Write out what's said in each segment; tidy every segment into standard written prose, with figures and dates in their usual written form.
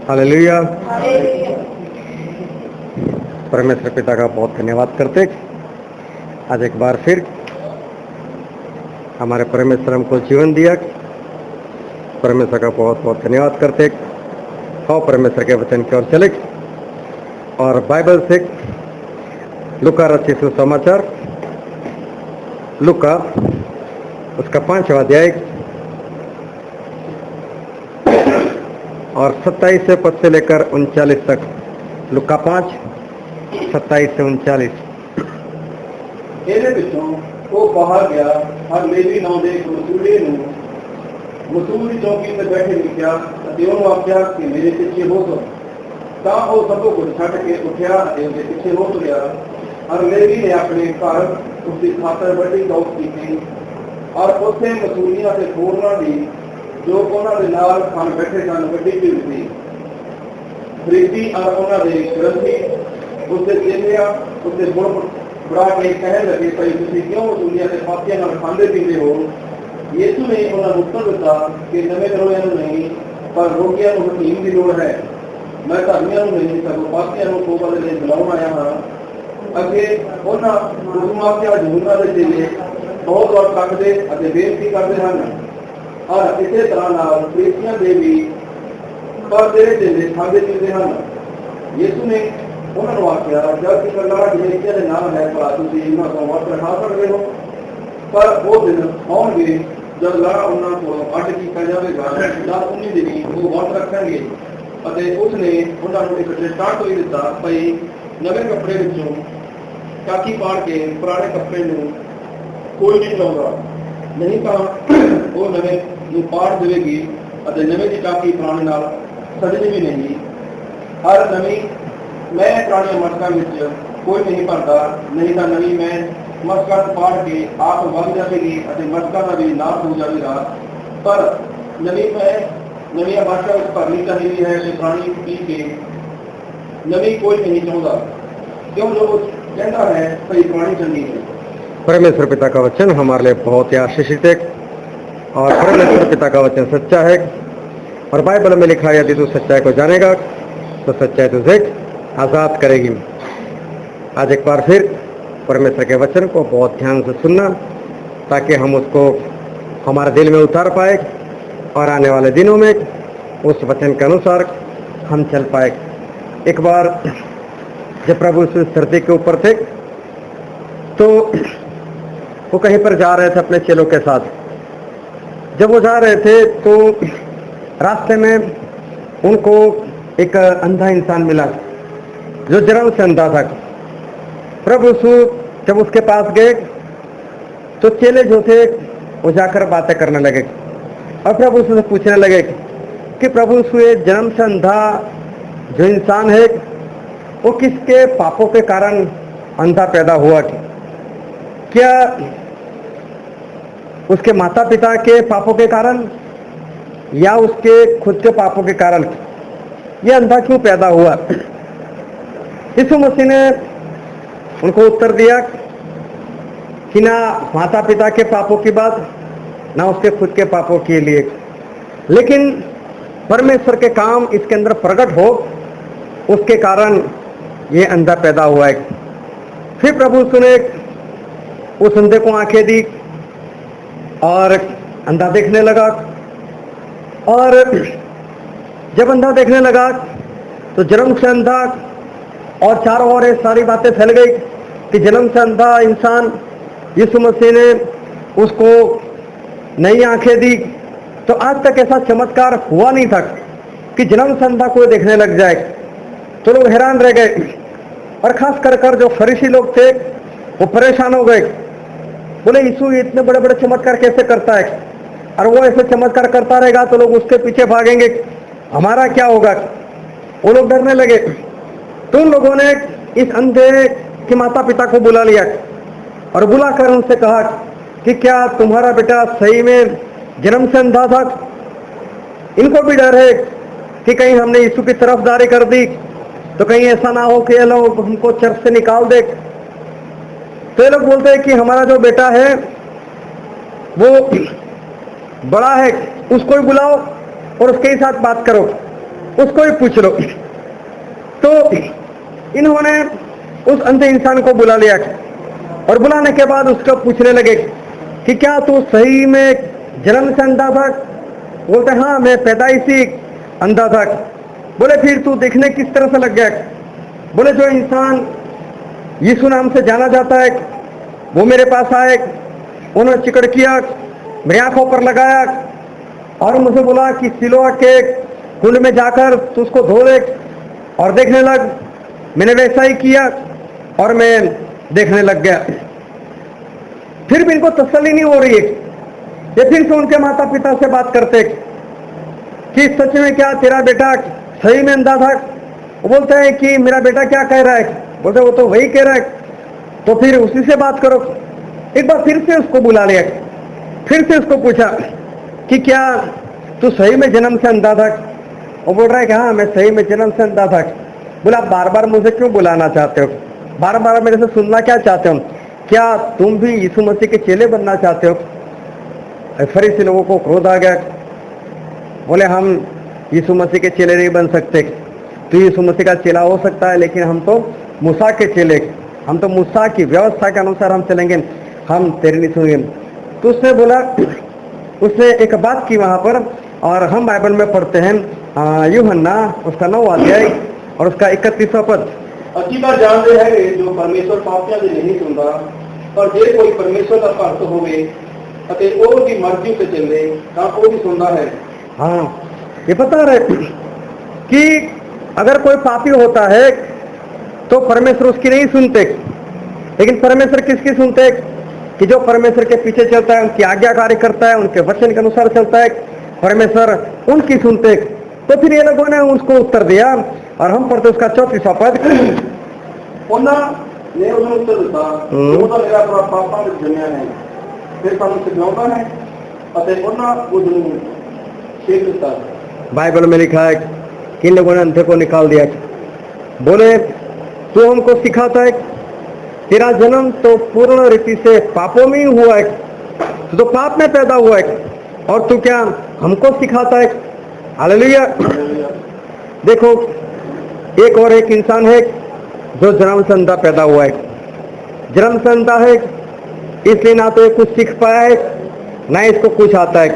Hallelujah. परमेश्वर पिता का बहुत धन्यवाद करते, आज एक बार फिर हमारे परमेश्वर हमको जीवन दिया। परमेश्वर का बहुत बहुत धन्यवाद करते। आओ परमेश्वर के वचन की ओर चले और बाइबल से लूका रचित सुसमाचार, लूका उसका 5वां अध्याय और 27 से पद से लेकर 39 तक। लूका 5 27 से 39। ਇਹਦੇ ਵਿੱਚੋਂ ਉਹ ਬਾਹਰ ਗਿਆ ਹਰ ਲੇਵੀ ਨਾਂ ਦੇ ਇੱਕ ਮਸੂਲੇ ਨੂੰ ਮਸੂਲ ਦੀ ਚੌਕੀ ਤੇ ਬੈਠੇ ਵੇਖਿਆ ਅਤੇ ਉਹਨੂੰ ਆਖਿਆ ਕਿ ਮੇਰੇ ਪਿੱਛੇ ਹੋ ਤੁਰ। ਤਾਂ ਉਹ ਸਭੋ ਕੁਝ ਛੱਡ ਕੇ ਉੱਠਿਆ ਅਤੇ ਉਹਦੇ ਪਿੱਛੇ ਹੋ ਤੁਰਿਆ। ਹਰ ਲੇਵੀ ਨੇ ਆਪਣੇ ਘਰ ਉਸਦੀ ਖਾਤਰ ਵੱਡੀ ਦੌੜ ਕੀਤੀ ਔਰ ਉੱਥੇ ਮਸੂਲੀਆਂ ਤੇ ਹੋਰਨਾਂ ਦੀ ਜੋ ਉਹਨਾਂ ਦੇ ਨਾਲ ਖਾਣ ਬੈਠੇ ਸਨ ਵੱਡੀ ਭੀੜ ਸੀ। ਫਰੀਸੀ ਔਰ ਉਹਨਾਂ ਦੇ ਗ੍ਰੰਥੀ ਉਸਦੇ ਚੇਲਿਆਂ ਉਸਦੇ ਗੁਣ ਬੜਾ ਕੇ ਕਹਿਣ ਲੱਗੇ, ਭਾਈ ਤੁਸੀਂ ਕਿਉਂ ਮਸੂਲੀਆਂ ਤੇ ਪਾਪੀਆਂ ਨਾਲ ਖਾਂਦੇ ਪੀਂਦੇ ਹੋ? ਯਿਸੂ ਨੇ ਉਹਨਾਂ ਨੂੰ ਉੱਤਰ ਦਿੱਤਾ ਕਿ ਨਵੇਂ ਰੋਗੀਆਂ ਨੂੰ ਨਹੀਂ, ਪਰ ਰੋਗੀਆਂ ਨੂੰ ਹਕੀਮ ਦੀ ਲੋੜ ਹੈ। ਮੈਂ ਧਰਮੀਆਂ ਨੂੰ ਨਹੀਂ, ਸਗੋਂ ਪਾਪੀਆਂ ਨੂੰ ਤੋਬਾ ਦੇ ਲਈ ਬੁਲਾਉਣ ਆਇਆ ਹਾਂ। ਅੱਗੇ ਉਹਨਾਂ ਹੁਕਮਾਂ ਜੂਨਾਂ ਦੇ ਚੇਲੇ ਬਹੁਤ ਵਾਰ ਤੱਕਦੇ ਅਤੇ ਬੇਨਤੀ ਕਰਦੇ ਹਨ ਔਰ ਇਸੇ ਤਰ੍ਹਾਂ ਨਾਲ ਫਰੀਸੀਆਂ ਦੇ ਵੀ ਪਰ ਤੇਰੇ ਚੇਲੇ ਖਾਂਦੇ ਪੀਂਦੇ ਹਨ। ਯਿਸੂ ਨੇ ਉਹਨਾਂ ਨੂੰ ਆਖਿਆ, ਜਦ ਕਿ ਲਾੜਾ ਜਨੇਕਿਆ ਦੇ ਨਾਮ ਹੈ, ਭਲਾ ਤੁਸੀਂ ਇਹਨਾਂ ਤੋਂ ਵਰਤ ਖਾ ਸਕਦੇ ਹੋ? ਪਰ ਉਹ ਦਿਨ ਆਉਣਗੇ ਜਦ ਲਾੜਾ ਉਹਨਾਂ ਕੋਲੋਂ ਅੱਡ ਕੀਤਾ ਜਾਵੇਗਾ, ਜਦ ਉਨੀ ਦਿਨੀ ਉਹ ਵਰਤ ਰੱਖਣਗੇ। ਅਤੇ ਉਸਨੇ ਉਹਨਾਂ ਨੂੰ ਇੱਕ ਦ੍ਰਿਸ਼ਟਾਂਤ ਹੋਈ ਦਿੱਤਾ, ਭਈ ਨਵੇਂ ਕੱਪੜੇ ਵਿੱਚੋਂ ਟਾਕੀ ਪਾੜ ਕੇ ਪੁਰਾਣੇ ਕੱਪੜੇ ਨੂੰ ਕੋਈ ਨਹੀਂ ਲਾਉਂਦਾ, ਨਹੀਂ ਤਾਂ ਉਹ ਨਵੇਂ ਨੂੰ ਪਾੜ ਦੇਵੇਗੀ ਅਤੇ ਨਵੇਂ ਦੀ ਟਾਕੀ ਪੁਰਾਣੇ ਨਾਲ ਸੜਨੀ ਵੀ ਨਹੀਂ। ਹਰ ਨਵੀਂ ਮੈਂ ਪੁਰਾਣੀਆਂ ਮਟਕਾਂ ਵਿੱਚ ਕੋਈ ਨਹੀਂ ਭਰਦਾ, ਨਹੀਂ ਤਾਂ ਨਵੀਂ ਮੈਂ ਮਟਕਾਂ ਪਾੜ ਕੇ ਆਪ ਵੱਧ ਜਾਵੇਗੀ ਅਤੇ ਮਟਕਾਂ ਦਾ ਵੀ ਨਾਸ਼ ਹੋ ਜਾਵੇਗਾ। ਪਰ ਨਵੀਂ ਮੈਂ ਨਵੀਆਂ ਮਟਕਾਂ ਵਿੱਚ ਭਰਨੀ ਚਾਹੀਦੀ ਹੈ ਅਤੇ ਪੁਰਾਣੀ ਪੀ ਕੇ ਨਵੀਂ ਕੋਈ नहीं चाहता, क्यों जो कहता है भाई पुरानी चंगी है। परमेश्वर पिता का वचन हमारे लिए बहुत ही आशीषित है और परमेश्वर पिता का वचन सच्चा है और बाइबल में लिखा है, यदि तू सच्चाई को जानेगा तो सच्चाई तुझे आज़ाद करेगी। आज एक बार फिर परमेश्वर के वचन को बहुत ध्यान से सुनना ताकि हम उसको हमारे दिल में उतार पाए और आने वाले दिनों में उस वचन के अनुसार हम चल पाए। एक बार जब प्रभु इस धरती के ऊपर थे तो वो कहीं पर जा रहे थे अपने चेलों के साथ। जब वो जा रहे थे तो रास्ते में उनको एक अंधा इंसान मिला जो जन्म से अंधा था। प्रभु यीशु जब उसके पास गए तो चेले जो थे वो जाकर बातें करने लगे और प्रभु यीशु से पूछने लगे कि प्रभु यीशु ये जन्म से अंधा जो इंसान है वो किसके पापों के कारण अंधा पैदा हुआ? क्या उसके माता पिता के पापों के कारण या उसके खुद के पापों के कारण ये अंधा क्यों पैदा हुआ? यीशु मसीह ने उनको उत्तर दिया कि ना माता पिता के पापों की बात, ना उसके खुद के पापों के लिए, लेकिन परमेश्वर के काम इसके अंदर प्रकट हो उसके कारण ये अंधा पैदा हुआ है। फिर प्रभु ने उस अंधे को आंखें दी और अंधा देखने लगा और जब अंधा देखने लगा तो जन्म से अंधा और चारों ओर सारी बातें फैल गई कि जन्म से अंधा इंसान यीशु मसीह ने उसको नई आंखें दी। तो आज तक ऐसा चमत्कार हुआ नहीं था कि जन्म से अंधा कोई देखने लग जाए। तो लोग हैरान रह गए और खास कर जो फरीसी लोग थे वो परेशान हो गए, बोले यीशु इतने बड़े बड़े चमत्कार कैसे करता है और वो ऐसे चमत्कार करता रहेगा तो लोग उसके पीछे भागेंगे, हमारा क्या होगा? वो लोग डरने लगे। तो उन लोगों ने इस अंधे के माता पिता को बुला लिया और बुलाकर उनसे कहा कि क्या तुम्हारा बेटा सही में जन्म से अंधा था? इनको भी डर है कि कहीं हमने यीशु की तरफदारी कर दी तो कहीं ऐसा ना हो कि ये लोग हमको चर्च से निकाल दे। तो ये लोग बोलते हैं कि हमारा जो बेटा है वो बड़ा है, उसको ही बुलाओ और उसके ही साथ बात करो। उसको ही पूछ लो। तो इन्होंने उस अंधे इंसान को बुला लिया और बुलाने के बाद उसको पूछने लगे कि क्या तू सही में जन्म से अंधा था? बोलते हाँ, मैं पैदाइशी अंधा था। बोले फिर तू देखने किस तरह से लग गया? बोले जो इंसान यीशु नाम से जाना जाता है वो मेरे पास आए, उन्होंने चिकड़ किया, मेरी आंखों पर लगाया और मुझे बोला कि सिलोआ के कुंड में जाकर तू उसको धो ले और देखने लग। मैंने वैसा ही किया और मैं देखने लग गया। फिर भी इनको तसल्ली नहीं हो रही है। ये फिर से उनके माता पिता से बात करते कि सच में क्या तेरा बेटा सही में अंधा था? वो बोलता है कि मेरा बेटा क्या कह रहा है? बोलते वो तो वही कह रहा है। तो फिर उसी से बात करो। एक बार फिर से उसको बुला लिया, फिर से उसको पूछा कि क्या तू सही में जन्म से अंधा था? वो बोल रहा है कि हाँ, मैं सही में जन्म से अंधा था। बोला आप बार बार मुझे क्यों बुलाना चाहते हो? बार बार मेरे से सुनना क्या चाहते हो? क्या तुम भी यीशु मसीह के चेले बनना चाहते हो? फरीसी लोगों को क्रोध आ गया। बोले हम यीशु मसीह के चेले नहीं बन सकते। तो यीशु मसीह का चेला हो सकता है, लेकिन हम तो मूसा के चेले, हम तो मूसा की व्यवस्था के अनुसार हम चलेंगे, हम तेरी नहीं सुनेंगे। तो उसने बोला, उसने एक बात की वहां पर, और हम बाइबल में पढ़ते हैं यूहन्ना उसका 9वां अध्याय और उसका 31वां पद। अच्छी बात जानते हैं जो परमेश्वर पापियां से नहीं सुनता, पर जे कोई परमेश्वर का भक्त होवे अते ओदी मर्जी से चले तां ओ भी सुनता है। हाँ, ये बता रहे कि अगर कोई पापी होता है तो परमेश्वर उसकी नहीं सुनते, लेकिन परमेश्वर किसकी सुनते हैं? कि जो परमेश्वर के पीछे चलता है, उनकी आज्ञाकारी करता है, उनके वचन के अनुसार चलता है, परमेश्वर उनकी सुनते हैं। तो फिर ये लोगों ने उसको उत्तर दिया और हम पढ़ते उसका 34वां पद। ने उन्हें उत्तर दिता, वो तो मेरा पापा में जन्मिया है, फिर ਸਾਨੂੰ ਸਿਖਾਉਂਦਾ है ਅਤੇ ਉਹਨਾਂ ਉਹਨੂੰ ਸਿੱਖ ਦਿੱਤਾ। बाइबल में लिखा है कि इन लोगों ने अंधे को निकाल दिया। बोले तू हमको सिखाता है, तेरा जन्म तो पूर्ण रीति से पापों में ही हुआ है, तू तो पाप में पैदा हुआ है और तू क्या हमको सिखाता है? हालेलुया। देखो, एक और एक इंसान है जो जन्म से अंधा पैदा हुआ है। जन्म से अंधा है इसलिए ना तो ये कुछ सीख पाया है, ना इसको कुछ आता है।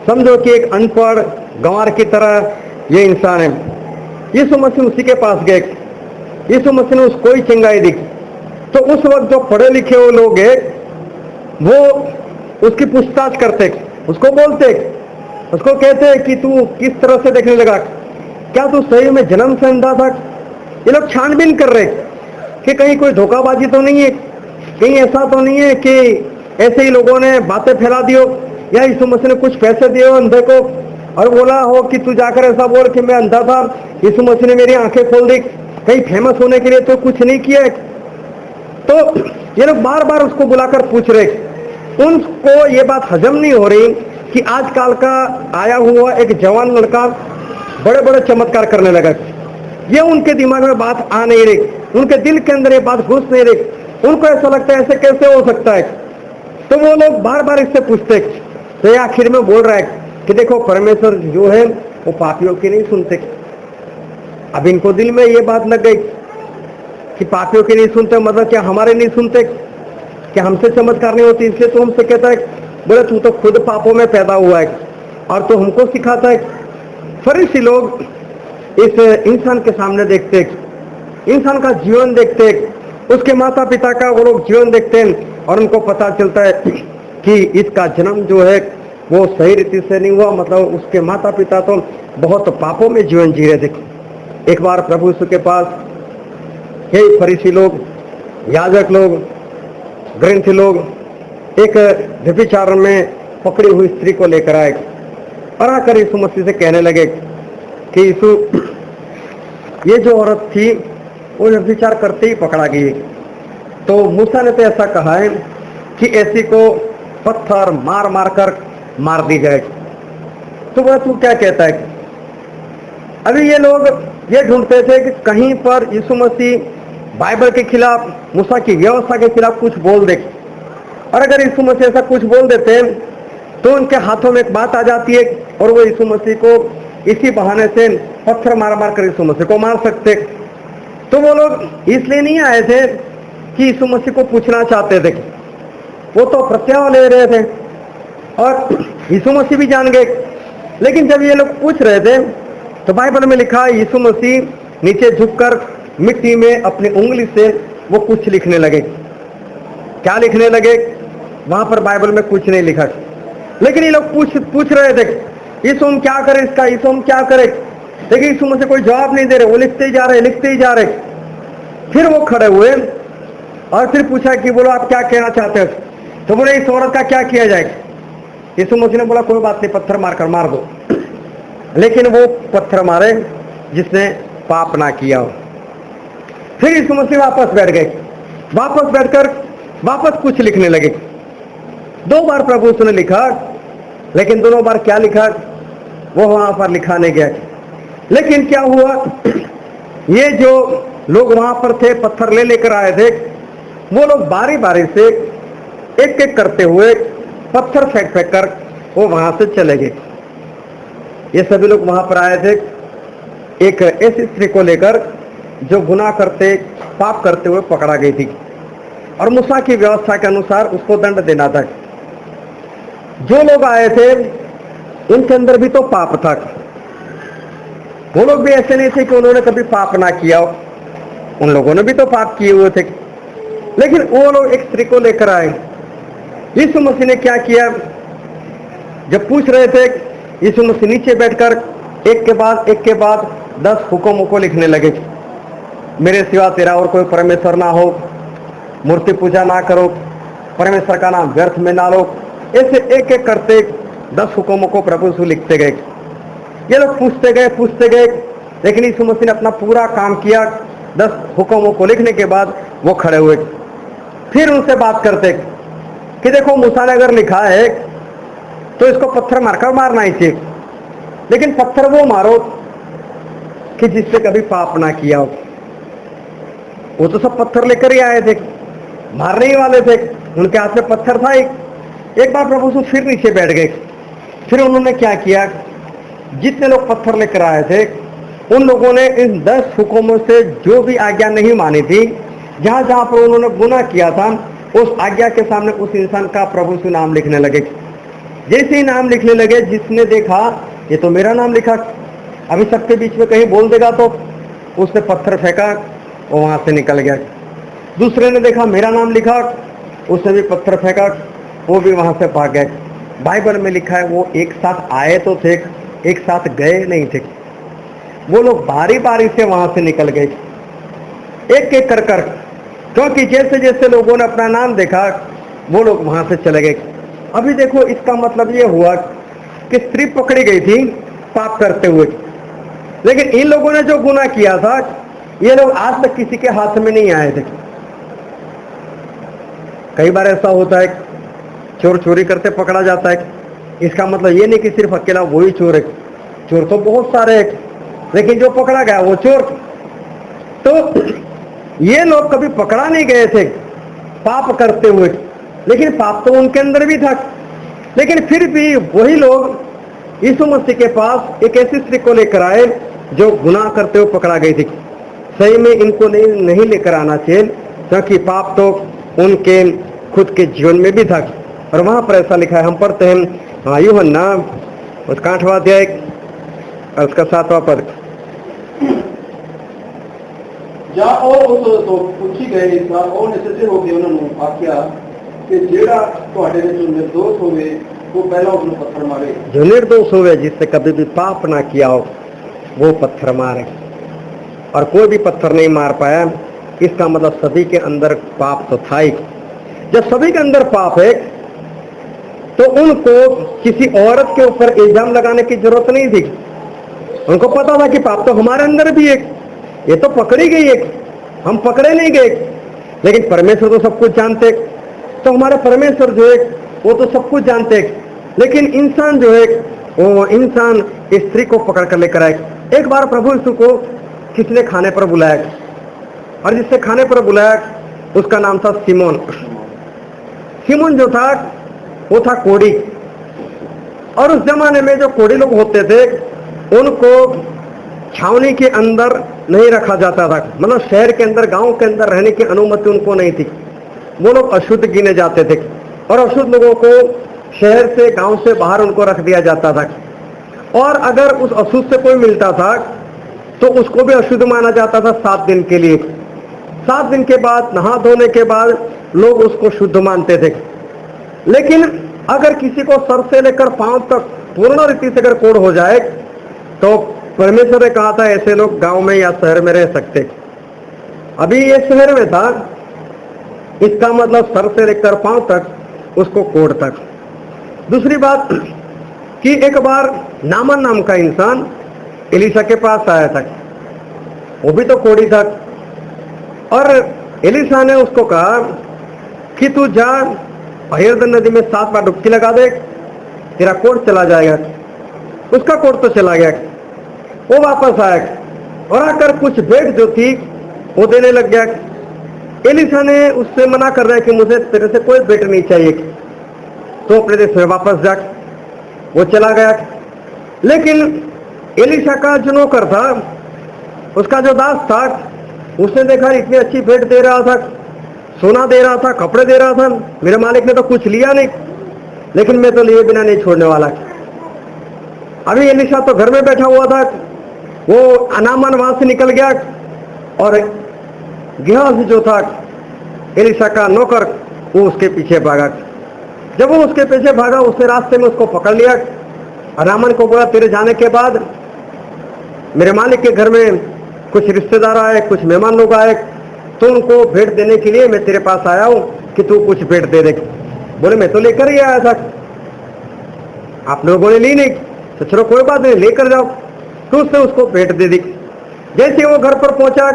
समझो कि एक अनपढ़ गंवार की तरह ये इंसान है। यीशु मसीह उसी के पास गए, यीशु मसीह ने उसको ही चंगाई दी। तो उस वक्त जो पढ़े लिखे वो लोग हैं वो उसकी पूछताछ करते, उसको बोलते, उसको कहते हैं कि तू किस तरह से देखने लगा? क्या तू सही में जन्म से अंधा था? ये लोग छानबीन कर रहे कि कहीं कोई धोखाबाजी तो नहीं है, कहीं ऐसा तो नहीं है कि ऐसे ही लोगों ने बातें फैला दियो, या यीशु मसीह ने कुछ पैसे दिए हो अंधे को और बोला हो कि तू जाकर ऐसा बोल कि मैं अंधा था, यीशु मसीह ने मेरी आंखें खोल दी। कहीं फेमस होने के लिए तो कुछ नहीं किया। तो ये लोग बार बार उसको बुलाकर पूछ रहे, उनको ये बात हजम नहीं हो रही कि आजकल का आया हुआ एक जवान लड़का बड़े बड़े चमत्कार करने लगा। ये उनके दिमाग में बात आ नहीं रही, उनके दिल के अंदर ये बात घुस नहीं रही। उनको ऐसा लगता है ऐसे कैसे हो सकता है? तो वो लोग बार बार इससे पूछते। तो ये आखिर में बोल रहा है कि देखो, परमेश्वर जो है वो पापियों की नहीं सुनते। अब इनको दिल में ये बात लग गई कि पापियों की नहीं सुनते, मतलब क्या हमारे नहीं सुनते? क्या हमसे चमत्कार नहीं होती इसलिए तो हमसे कहता है? बोले तू तो खुद पापों में पैदा हुआ है और तो हमको सिखाता है। फरीसी लोग इस इंसान के सामने देखते, इंसान का जीवन देखते, उसके माता पिता का वो लोग जीवन देखते हैं और उनको पता चलता है कि इसका जन्म जो है वो सही रीति से नहीं हुआ, मतलब उसके माता पिता तो बहुत पापों में जीवन जी रहे थे। एक बार प्रभु यीशु के पास कई फरीसी लोग, याजक लोग, ग्रंथी लोग एक व्यभिचार में पकड़ी हुई स्त्री को लेकर आए और आकर यीशु मसीह से कहने लगे कि यीशु, ये जो औरत थी वो व्यभिचार करते ही पकड़ा गई, तो मूसा ने तो ऐसा कहा है कि ऐसी को पत्थर मार मार कर मार दी जाए। तो वह तू क्या कहता है? अभी ये लोग ये ढूंढते थे कि कहीं पर यीशु मसीह बाइबल के खिलाफ, मूसा की व्यवस्था के खिलाफ कुछ बोल दे, और अगर यीशु मसीह ऐसा कुछ बोल देते तो उनके हाथों में एक बात आ जाती है और वो यीशु मसीह को इसी बहाने से पत्थर मार मार कर यीशु मसीह को मार सकते। तो वो लोग इसलिए नहीं आए थे कि यीशु मसीह को पूछना चाहते थे, वो तो प्रत्याव ले रहे थे और यीशु मसीह भी जान गए। लेकिन जब ये लोग पूछ रहे थे तो बाइबल में लिखा है यीशु मसीह नीचे झुककर मिट्टी में अपनी उंगली से वो कुछ लिखने लगे। क्या लिखने लगे वहां पर बाइबल में कुछ नहीं लिखा, लेकिन ये लोग पूछ रहे थे यीशु हम क्या करें इसका, यीशु हम क्या करें। लेकिन यीशु मसीह कोई जवाब नहीं दे रहे, वो लिखते ही जा रहे, लिखते ही जा रहे। फिर वो खड़े हुए और फिर पूछा कि बोलो आप क्या कहना चाहते हो। तो बोले इस औरत का क्या किया जाए। यीशु मसीह ने बोला कोई बात नहीं, पत्थर मारकर मार दो। लेकिन वो पत्थर मारे जिसने पाप ना किया हो। फिर यीशु मसीह वापस बैठ गए, वापस बैठकर वापस कुछ लिखने लगे। 2 बार प्रभु उसने लिखा, लेकिन दोनों बार क्या लिखा वो वहां पर लिखा नहीं गया। लेकिन क्या हुआ, ये जो लोग वहां पर थे पत्थर ले लेकर आए थे, वो लोग बारी बारी से एक एक करते हुए पत्थर फेंक फेंक कर वो वहां से चले गए। ये सभी लोग वहां पर आए थे एक ऐसी स्त्री को लेकर जो गुनाह करते पाप करते हुए पकड़ा गई थी और मूसा की व्यवस्था के अनुसार उसको दंड देना था। जो लोग आए थे उनके अंदर भी तो पाप था। वो लोग भी ऐसे नहीं थे कि उन्होंने कभी पाप ना किया हो, उन लोगों ने भी तो पाप किए हुए थे। लेकिन वो लोग एक स्त्री को लेकर आए। यीशु मसीह ने क्या किया, जब पूछ रहे थे यीशु मसीह नीचे बैठकर एक के बाद 10 हुक्मों को लिखने लगे। मेरे सिवा तेरा और कोई परमेश्वर ना हो, मूर्ति पूजा ना करो, परमेश्वर का नाम व्यर्थ में ना लो। ऐसे एक एक करते 10 हुक्मों को प्रभु यीशु लिखते गए। ये लोग पूछते गए, लेकिन यीशु मसीह ने अपना पूरा काम किया। 10 हुक्मों को लिखने के बाद वो खड़े हुए, फिर उनसे बात करते कि देखो मूसा ने अगर लिखा है तो इसको पत्थर मारकर मारना ही चाहिए, लेकिन पत्थर वो मारो कि जिससे कभी पाप ना किया हो। वो तो सब पत्थर लेकर ही आए थे, मारने ही वाले थे, उनके हाथ में पत्थर था। एक बार प्रभु यीशु फिर नीचे बैठ गए। फिर उन्होंने क्या किया, जितने लोग पत्थर लेकर आए थे उन लोगों ने इन 10 हुक्मों से जो भी आज्ञा नहीं मानी थी, जहां जहां पर उन्होंने गुनाह किया था, उस आज्ञा के सामने उस इंसान का प्रभु यीशु नाम लिखने लगे। जैसे ही नाम लिखने लगे, जिसने देखा ये तो मेरा नाम लिखा, अभी सबके बीच में कहीं बोल देगा तो उसने पत्थर फेंका, वो वहां से निकल गया। दूसरे ने देखा मेरा नाम लिखा, उसने भी पत्थर फेंका, वो भी वहां से भाग गए। बाइबल में लिखा है वो एक साथ आए तो थे, एक साथ गए नहीं थे। वो लोग बारी बारी से वहां से निकल गए, एक एक कर, क्योंकि जैसे जैसे लोगों ने अपना नाम देखा वो लोग वहां से चले गए। अभी देखो इसका मतलब ये हुआ कि स्त्री पकड़ी गई थी पाप करते हुए, लेकिन इन लोगों ने जो गुनाह किया था ये लोग आज तक किसी के हाथ में नहीं आए थे। कई बार ऐसा होता है, चोर चोरी करते पकड़ा जाता है, इसका मतलब ये नहीं कि सिर्फ अकेला वही चोर है, चोर तो बहुत सारे हैं, लेकिन जो पकड़ा गया वो चोर। तो ये लोग कभी पकड़ा नहीं गए थे पाप करते हुए, लेकिन पाप तो उनके अंदर भी था। लेकिन फिर भी वही लोग यीशु मसीह के पास एक ऐसी स्त्री को लेकर आए जो गुनाह करते हुए पकड़ा गई थी। सही में इनको नहीं लेकर आना चाहिए, क्योंकि पाप तो उनके खुद के जीवन में भी था। और वहां पर ऐसा लिखा है, हम पढ़ते हैं यूहन्ना उसका 8वां अध्याय उसका 7वां पद। ਜਾਂ ਉਹ ਉਸ ਤੋਂ ਪੁੱਛੀ ਗਏ ਤਾਂ ਉਹਨੇ ਸਿੱਧੇ ਹੋ ਕੇ ਉਹਨਾਂ ਨੂੰ ਆਖਿਆ ਕਿ ਜਿਹੜਾ ਤੁਹਾਡੇ ਵਿੱਚੋਂ ਨਿਰਦੋਸ਼ ਹੋਵੇ ਉਹ ਪਹਿਲਾਂ ਉਹਨੂੰ ਪੱਥਰ ਮਾਰੇ। जो निर्दोष होवे, जिससे कभी भी पाप ना किया हो, वो पत्थर मारे। और कोई भी पत्थर नहीं मार पाया, इसका मतलब सभी के अंदर पाप तो था ही। जब सभी के अंदर पाप है तो उनको किसी औरत के ऊपर इल्जाम लगाने की जरूरत नहीं थी। उनको पता था कि पाप तो हमारे अंदर भी है, ये तो पकड़ी गई है, हम पकड़े नहीं गए। लेकिन परमेश्वर तो सब कुछ जानते, तो हमारे परमेश्वर जो है वो तो सब कुछ जानते। लेकिन इंसान जो है वो इंसान इस स्त्री को पकड़ कर लेकर आए। एक बार प्रभु यीशु को किसने खाने पर बुलाया, और जिससे खाने पर बुलाया उसका नाम था सिमोन। सिमोन जो था वो था कोढ़ी, और उस जमाने में जो कोढ़ी लोग होते थे उनको छावनी के अंदर नहीं रखा जाता था, मतलब शहर के अंदर, गांव के अंदर रहने की अनुमति उनको नहीं थी। वो लोग अशुद्ध गिने जाते थे और अशुद्ध लोगों को शहर से, गांव से बाहर उनको रख दिया जाता था। और अगर उस अशुद्ध से कोई मिलता था तो उसको भी अशुद्ध माना जाता था 7 दिन के लिए। 7 दिन के बाद, नहा धोने के बाद लोग उसको शुद्ध मानते थे। लेकिन अगर किसी को सर से लेकर पांव तक पूर्ण रीति से अगर कोढ़ हो जाए तो परमेश्वर ने कहा था ऐसे लोग गांव में या शहर में रह सकते। अभी ये शहर में था, इसका मतलब सर से लेकर पांव तक उसको कोढ़ तक। दूसरी बात कि एक बार नामान नाम का इंसान एलीशा के पास आया था, वो भी तो कोढ़ी था, और एलीशा ने उसको कहा कि तू जा यरदन नदी में 7 बार डुबकी लगा दे, तेरा कोढ़ चला जाएगा। उसका कोढ़ तो चला गया। वो वापस आया और आकर कुछ भेंट जो थी वो देने लग गया। एलीशा ने उससे मना कर रहा है कि मुझे तेरे से कोई भेंट नहीं चाहिए, तो अपने देश में वापस जा। वो चला गया। लेकिन एलीशा का जो नौकर था, उसका जो दास था, उसने देखा इतनी अच्छी भेंट दे रहा था, सोना दे रहा था, कपड़े दे रहा था, मेरे मालिक ने तो कुछ लिया नहीं, लेकिन मैं तो लिए बिना नहीं छोड़ने वाला। अभी एलीशा तो घर में बैठा हुआ था, वो नामान वहां से निकल गया और गेहाजी जो था एलीशा का नौकर, वो उसके पीछे भागा। जब वो उसके पीछे भागा, उसने रास्ते में उसको पकड़ लिया और नामान को बोला तेरे जाने के बाद मेरे मालिक के घर में कुछ रिश्तेदार आए, कुछ मेहमान लोग आए, तो उनको भेंट देने के लिए मैं तेरे पास आया हूं कि तू कुछ भेंट दे दे। बोले मैं तो लेकर ही आया था, आप लोगों ने ली नहीं, तो चलो कोई बात नहीं, लेकर जाओ। तो उसने उसको भेंट दे दी। जैसे वो घर पर पहुंचा,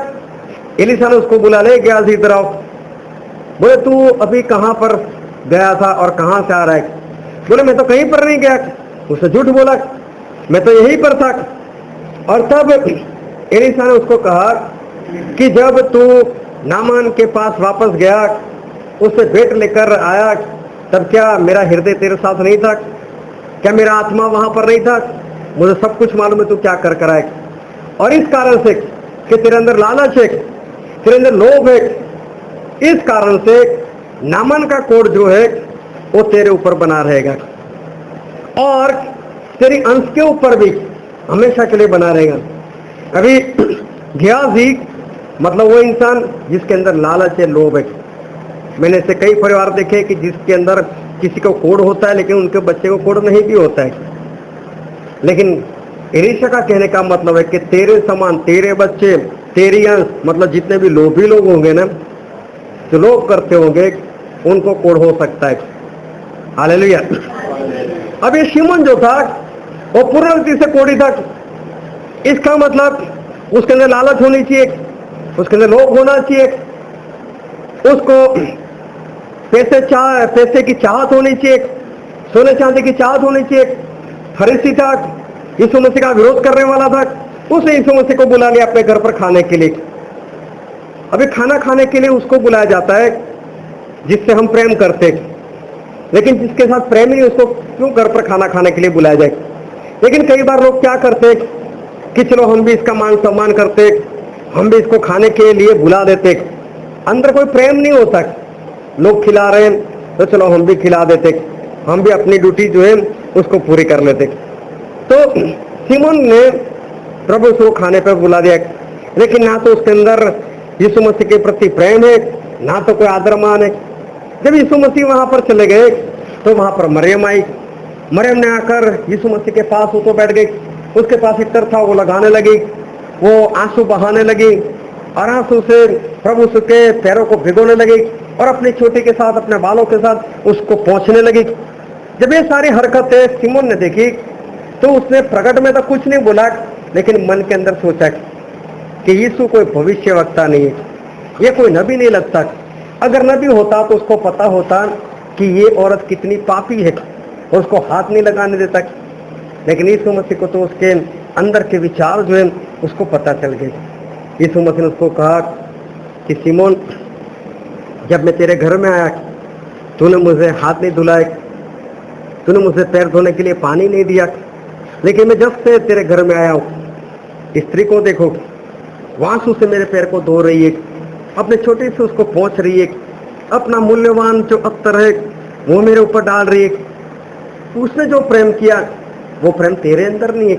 एलीशा ने उसको बुला, ले गया इधर आओ। बोले तू अभी कहां पर गया था और कहां से आ रहा है? बोले मैं तो कहीं पर नहीं गया। उसने झूठ बोला, मैं तो यहीं पर था। और तब एलीशा ने उसको कहा कि जब तू नामान के पास वापस गया, उससे भेंट लेकर आया, तब क्या मेरा हृदय तेरे साथ नहीं था? क्या मेरा आत्मा वहां पर नहीं था? मुझे सब कुछ मालूम है तू क्या कर कर आए। और इस कारण से कि तेरे अंदर लालच है, तेरे अंदर लोभ है, इस कारण से नामान का कोढ़ जो है वो तेरे ऊपर बना रहेगा और तेरी अंश के ऊपर भी हमेशा के लिए बना रहेगा। अभी गेहाजी मतलब वो इंसान जिसके अंदर लालच है, लोभ है। मैंने ऐसे कई परिवार देखे कि जिसके अंदर किसी को कोढ़ होता है लेकिन उनके बच्चे को कोढ़ नहीं भी होता है। लेकिन एलीशा का कहने का मतलब है कि तेरे समान तेरे बच्चे, तेरी अंश, मतलब जितने भी लोभी लोग होंगे ना, जो लोभ करते होंगे, उनको कोढ़ हो सकता है। हालेलुया। अब ये शिमोन जो था वो पूर्ण रीति से कोढ़ी था। इसका मतलब उसके अंदर लालच होनी चाहिए, उसके अंदर लोभ होना चाहिए, उसको पैसे की चाहत होनी चाहिए, सोने चांदी की चाहत होनी चाहिए। फरीसी था, यीशु मसीह का विरोध करने वाला था, उसने यीशु मसीह को बुला लिया अपने घर पर खाने के लिए। अभी खाना खाने के लिए उसको बुलाया जाता है जिससे हम प्रेम करते, लेकिन जिसके साथ प्रेम नहीं उसको क्यों घर पर खाना खाने के लिए बुलाया जाए। लेकिन कई बार लोग क्या करते कि चलो हम भी इसका मान सम्मान करते, हम भी इसको खाने के लिए बुला देते, अंदर कोई प्रेम नहीं होता। लोग खिला रहे हैं तो चलो हम भी खिला देते, हम भी अपनी ड्यूटी जो है उसको पूरी कर लेते। तो शिमोन ने प्रभु यीशु को खाने पर बुला दिया, लेकिन ना तो उसके अंदर यीशु मसीह के प्रति प्रेम है, ना तो कोई आदर मान है। जब यीशु मसीह वहां पर चले गए तो वहां पर मरियम आई। मरियम ने आकर यीशु मसीह के पास वो तो बैठ गई, उसके पास इत्र था वो लगाने लगी, वो आंसू बहाने लगी और आंसू से प्रभु यीशु के पैरों को भिगोने लगी और अपनी चोटी के साथ, अपने बालों के साथ उसको पोंछने लगी। जब ये सारी हरकतें शिमोन ने देखी तो उसने प्रकट में तो कुछ नहीं बोला, लेकिन मन के अंदर सोचा कि यीशु कोई भविष्यवक्ता नहीं है, ये कोई नबी नहीं लगता। अगर नबी होता तो उसको पता होता कि ये औरत कितनी पापी है और उसको हाथ नहीं लगाने देता। लेकिन यीशु मसीह को तो उसके अंदर के विचार जो है उसको पता चल गए। यीशु मसीह ने उसको कहा कि शिमोन, जब मैं तेरे घर में आया तूने मुझे हाथ नहीं धुलाए, तूने मुझे पैर धोने के लिए पानी नहीं दिया, लेकिन मैं जब से तेरे घर में आया हूँ, स्त्री को देखो, वासु से मेरे पैर को धो रही है, अपने छोटे से उसको पोंछ रही है, अपना मूल्यवान जो अत्तर है वो मेरे ऊपर डाल रही है। उसने जो प्रेम किया वो प्रेम तेरे अंदर नहीं है।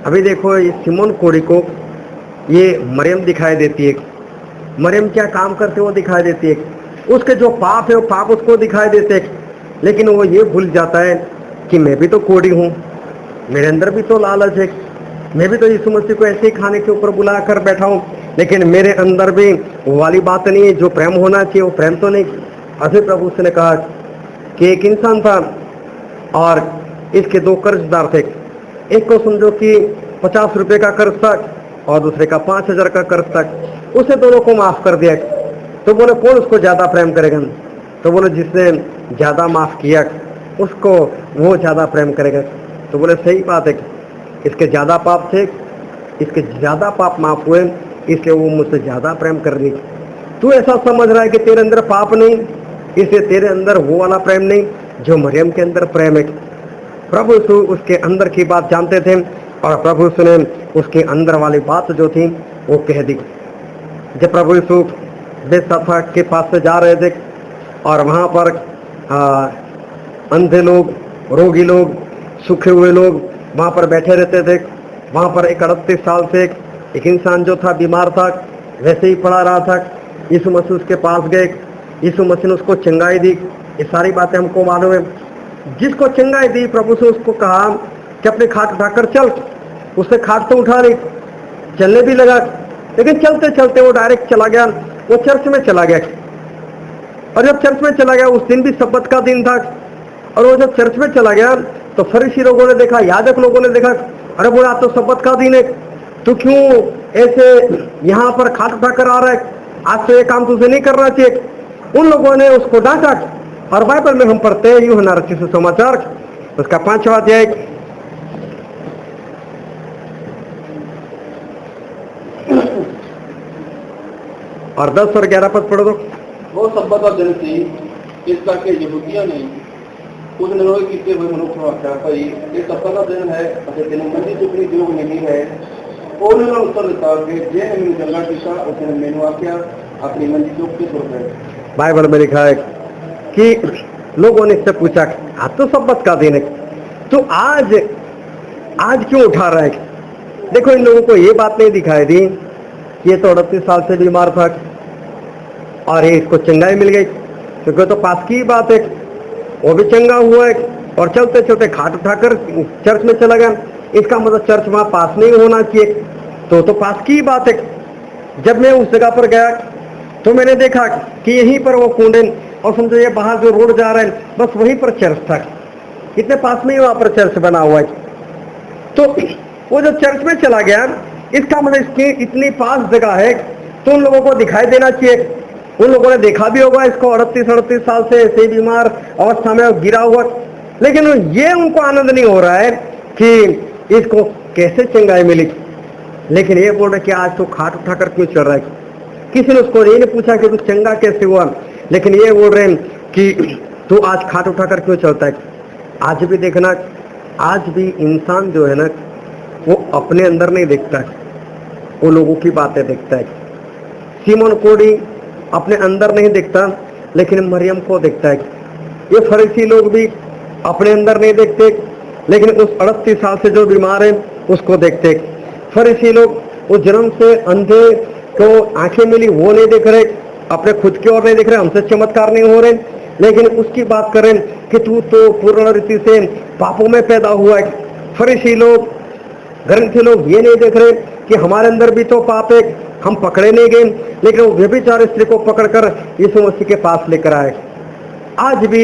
अभी देखो ये सिमोन कोड़ी को ये मरियम दिखाई देती है, मरियम क्या काम करते वो दिखाई देती है, उसके जो पाप है वो पाप उसको दिखाई देते हैं, लेकिन वो ये भूल जाता है कि मैं भी तो कोड़ी हूँ, मेरे अंदर भी तो लालच है, मैं भी तो यीशु मसीह को ऐसे ही खाने के ऊपर बुला कर बैठा हूँ, लेकिन मेरे अंदर भी वो वाली बात नहीं है, जो प्रेम होना चाहिए वो प्रेम तो नहीं। अभी प्रभु उसने ने कहा कि एक इंसान था और इसके दो कर्जदार थे, एक को समझो कि 50 रुपए का कर्ज था और दूसरे का 5,000 का कर्ज था, उसे दोनों को माफ कर दिया। तो बोले कौन उसको ज्यादा प्रेम करेगा? तो बोले जिसने ज्यादा माफ किया उसको वो ज्यादा प्रेम करेगा। तो बोले सही बात है, इसके ज्यादा पाप थे, इसके ज्यादा पाप माफ हुए, इसलिए वो मुझसे ज्यादा प्रेम कर रही। तू ऐसा समझ रहा है कि तेरे अंदर पाप नहीं, इसलिए तेरे अंदर वो वाला प्रेम नहीं जो मरियम के अंदर प्रेम है। प्रभु यीशु उसके अंदर की बात जानते थे और प्रभु यीशु ने उसके अंदर वाली बात जो थी वो कह दी। जब प्रभु यीशु बेतसदा के पास से जा रहे थे और वहाँ पर अंधे लोग, रोगी लोग, सूखे हुए लोग वहाँ पर बैठे रहते थे, वहाँ पर एक 38 साल से एक इंसान जो था बीमार था, वैसे ही पड़ा रहा था। यीशु मसीह उसके पास गए, यीशु मसीह ने उसको चंगाई दी। ये सारी बातें हमको मालूम है। जिसको चंगाई दी प्रभु से उसको कहा कि अपने खाट उठाकर चल। उसने खाट तो उठा ली, चलने भी लगा, लेकिन चलते चलते वो डायरेक्ट चला गया, वो चर्च में चला गया। और जब चर्च में चला गया, उस दिन भी सब्बत का दिन था, और वो जब चर्च में चला गया तो फरीसी लोगों ने देखा, याजक लोगों ने देखा, अरे बोला तो सब्बत का दिन है, तू क्यों ऐसे यहाँ पर खाट उठाकर आ रहा है? आज तो ये काम तुझे नहीं करना चाहिए। उन लोगों ने उसको डांटा। और बाइबल में हम पढ़ते हैं यूहन्ना रचित सुसमाचार उसका 5वां अध्याय और 10 और 11 पद पढ़ दो। वो सब्बत का दिन ਸੀ, ਇਸ ਕਰਕੇ ਯਹੂਦੀਆਂ ਨੇ ਉਸ ਨਿਰੋਧ ਕੀਤੇ ਹੋਏ ਮਨੁੱਖ ਨੂੰ ਆਖਿਆ, ਭਾਈ ਇਹ ਸब्बत ਦਾ ਦਿਨ ਹੈ ਅਤੇ ਤੈਨੂੰ ਮੰਜੀ ਚੁੱਕਣੀ ਯੋਗ ਨਹੀਂ ਹੈ। ਉਹਨੇ ਨੂੰ ਉੱਤਰ ਦਿੱਤਾ ਕਿ ਜੇ ਮੈਨੂੰ ਚੰਗਾ ਕੀਤਾ, ਉਸਨੇ ਮੈਨੂੰ ਆਖਿਆ अपनी मंजी चुक के सो गए। बाइबल में लिखा है कि लोगों ने इससे पूछा, आज तो सब्बत का दिन है, तो आज क्यों उठा रहा है? देखो इन लोगों को ये बात नहीं दिखाई दी कि ये तो 38 साल से बीमार था और ये इसको चंगाई मिल गई, क्योंकि तो पास की बात है, वो भी चंगा हुआ है और चलते चलते खाट उठाकर चर्च में चला गया। इसका मतलब चर्च वहां पास नहीं होना चाहिए, तो पास की बात है। जब मैं उस जगह पर गया तो मैंने देखा कि यहीं पर वो कुंडन और समझो ये बाहर जो रोड जा रहा है बस वहीं पर चर्च था, इतने पास में ही वहां पर चर्च बना हुआ है। तो वो जो चर्च में चला गया, इसका मतलब इसकी इतनी पास जगह है तो उन लोगों को दिखाई देना चाहिए। उन लोगों ने देखा भी होगा इसको 38 साल से ऐसे बीमार अवस्था में गिरा हुआ, लेकिन ये उनको आनंद नहीं हो रहा है कि इसको कैसे चंगाई मिली। लेकिन ये बोल रहे कि आज तो खाट उठाकर क्यों चल रहा है? किसी ने उसको ये नहीं पूछा कि तू चंगा कैसे हुआ, लेकिन ये बोल रहे हैं कि तू आज खाट उठाकर क्यों चलता है। आज भी देखना, आज भी इंसान जो है ना वो अपने अंदर नहीं देखता है, वो लोगों की बातें देखता है। सिमोन कोड़ी अपने अंदर नहीं देखता, लेकिन मरियम को देखता है। ये फरीसी लोग भी अपने अंदर नहीं देखते, लेकिन उस 38 साल से जो बीमार है उसको देखते। फरीसी लोग उस जन्म से अंधे को आंखें मिली वो नहीं देख रहे, अपने खुद की ओर नहीं देख रहे, हमसे चमत्कार नहीं हो रहे, लेकिन उसकी बात करें कि तू तो पूर्ण रीति से पापों में पैदा हुआ है। फरीसी लोग, ग्रंथी लोग ये नहीं देख रहे कि हमारे अंदर भी तो पाप है, हम पकड़े नहीं गए, लेकिन वो व्यभिचार स्त्री को पकड़कर यीशु मसीह के पास लेकर आए। आज भी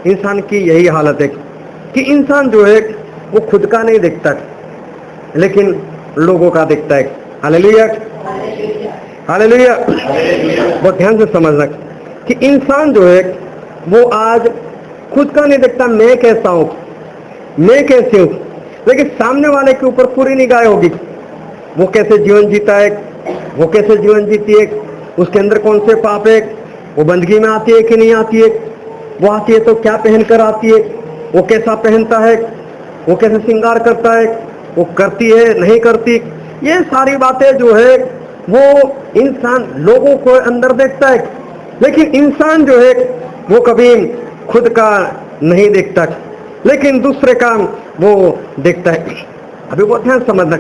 इंसान की यही हालत है कि इंसान जो है वो खुद का नहीं देखता, लेकिन लोगों का देखता है। Hallelujah, hallelujah. बहुत ध्यान से समझना कि इंसान जो है वो आज खुद का नहीं देखता, मैं कैसा हूं, मैं कैसे हूं, लेकिन सामने वाले के ऊपर पूरी निगाह होगी। वो कैसे जीवन जीता है, वो कैसे जीवन जीती है, उसके अंदर कौन से पाप है, वो बंदगी में आती है कि नहीं आती है, वो आती है तो क्या पहनकर आती है, वो कैसा पहनता है, वो कैसे श्रृंगार करता है, वो करती है नहीं करती, ये सारी बातें जो है वो इंसान लोगों को अंदर देखता है, लेकिन इंसान जो है वो कभी खुद का नहीं देखता, लेकिन दूसरे का वो देखता है। अभी वो ध्यान समझना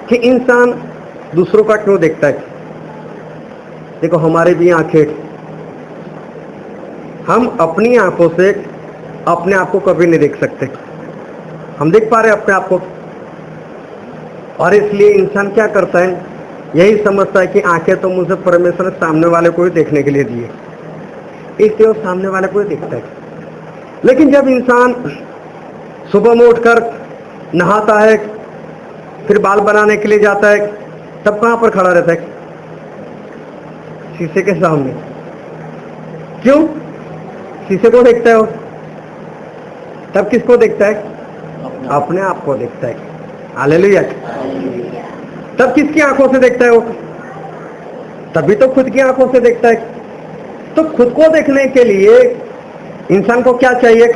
कि इंसान दूसरों का क्यों देखता है। देखो हमारे भी आंखें, हम अपनी आंखों से अपने आप को कभी नहीं देख सकते, हम देख पा रहे अपने आप को, और इसलिए इंसान क्या करता है, यही समझता है कि आंखें तो मुझे परमेश्वर ने सामने वाले को ही देखने के लिए दिए, इसलिए वो सामने वाले को ही देखता है। लेकिन जब इंसान सुबह में उठकर नहाता है, फिर बाल बनाने के लिए जाता है, तब कहां पर खड़ा रहता है? शीशे के सामने। क्यों? शीशे को देखता है वो, तब किसको देखता है? अपने आप को देखता है। हालेलुया। तब किसकी आंखों से देखता है वो? तभी तो खुद की आंखों से देखता है। तो खुद को देखने के लिए इंसान को क्या चाहिए?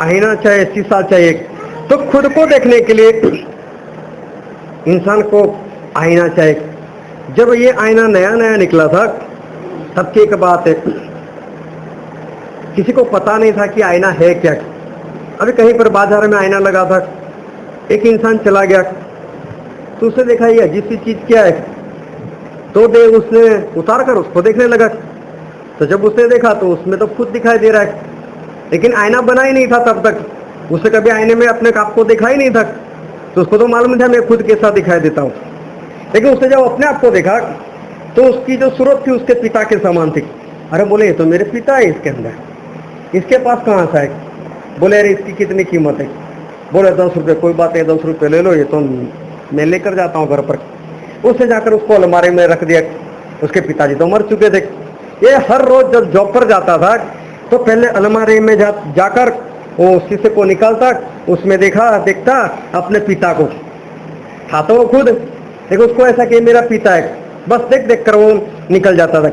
आईना चाहिए, शीशा चाहिए। तो खुद को देखने के लिए इंसान को आईना चाहिए। जब ये आईना नया नया निकला था तब की एक बात है, किसी को पता नहीं था कि आईना है क्या। अभी कहीं पर बाजार में आईना लगा था, एक इंसान चला गया तो उसने देखा ये अजीब सी चीज क्या है, तो उसने उतार कर उसको देखने लगा। तो जब उसने देखा तो उसमें तो खुद दिखाई दे रहा है, लेकिन आईना बना ही नहीं था तब तक, उसने कभी आईने में अपने आप को देखा ही नहीं था, तो उसको तो मालूम था मैं खुद के साथ दिखाई देता हूँ। लेकिन उसने जब अपने आप को देखा तो उसकी जो सूरत थी उसके पिता के समान थी। अरे बोले ये तो मेरे पिता है इसके अंदर, इसके पास कहाँ सा है? बोले अरे इसकी कितनी कीमत है? बोले 10 रुपये। कोई बात नहीं, 10 रुपये ले लो, ये तो मैं लेकर जाता हूँ घर पर। उसने जाकर उसको अलमारी में रख दिया। उसके पिताजी तो मर चुके थे। ये हर रोज जब जॉब पर जाता था तो पहले अलमारी में जाकर वो शीशे को निकालता, उसमें देखता अपने पिता को, था तो वो खुद, लेकिन उसको ऐसा कि मेरा पिता है, बस देख कर वो निकल जाता था।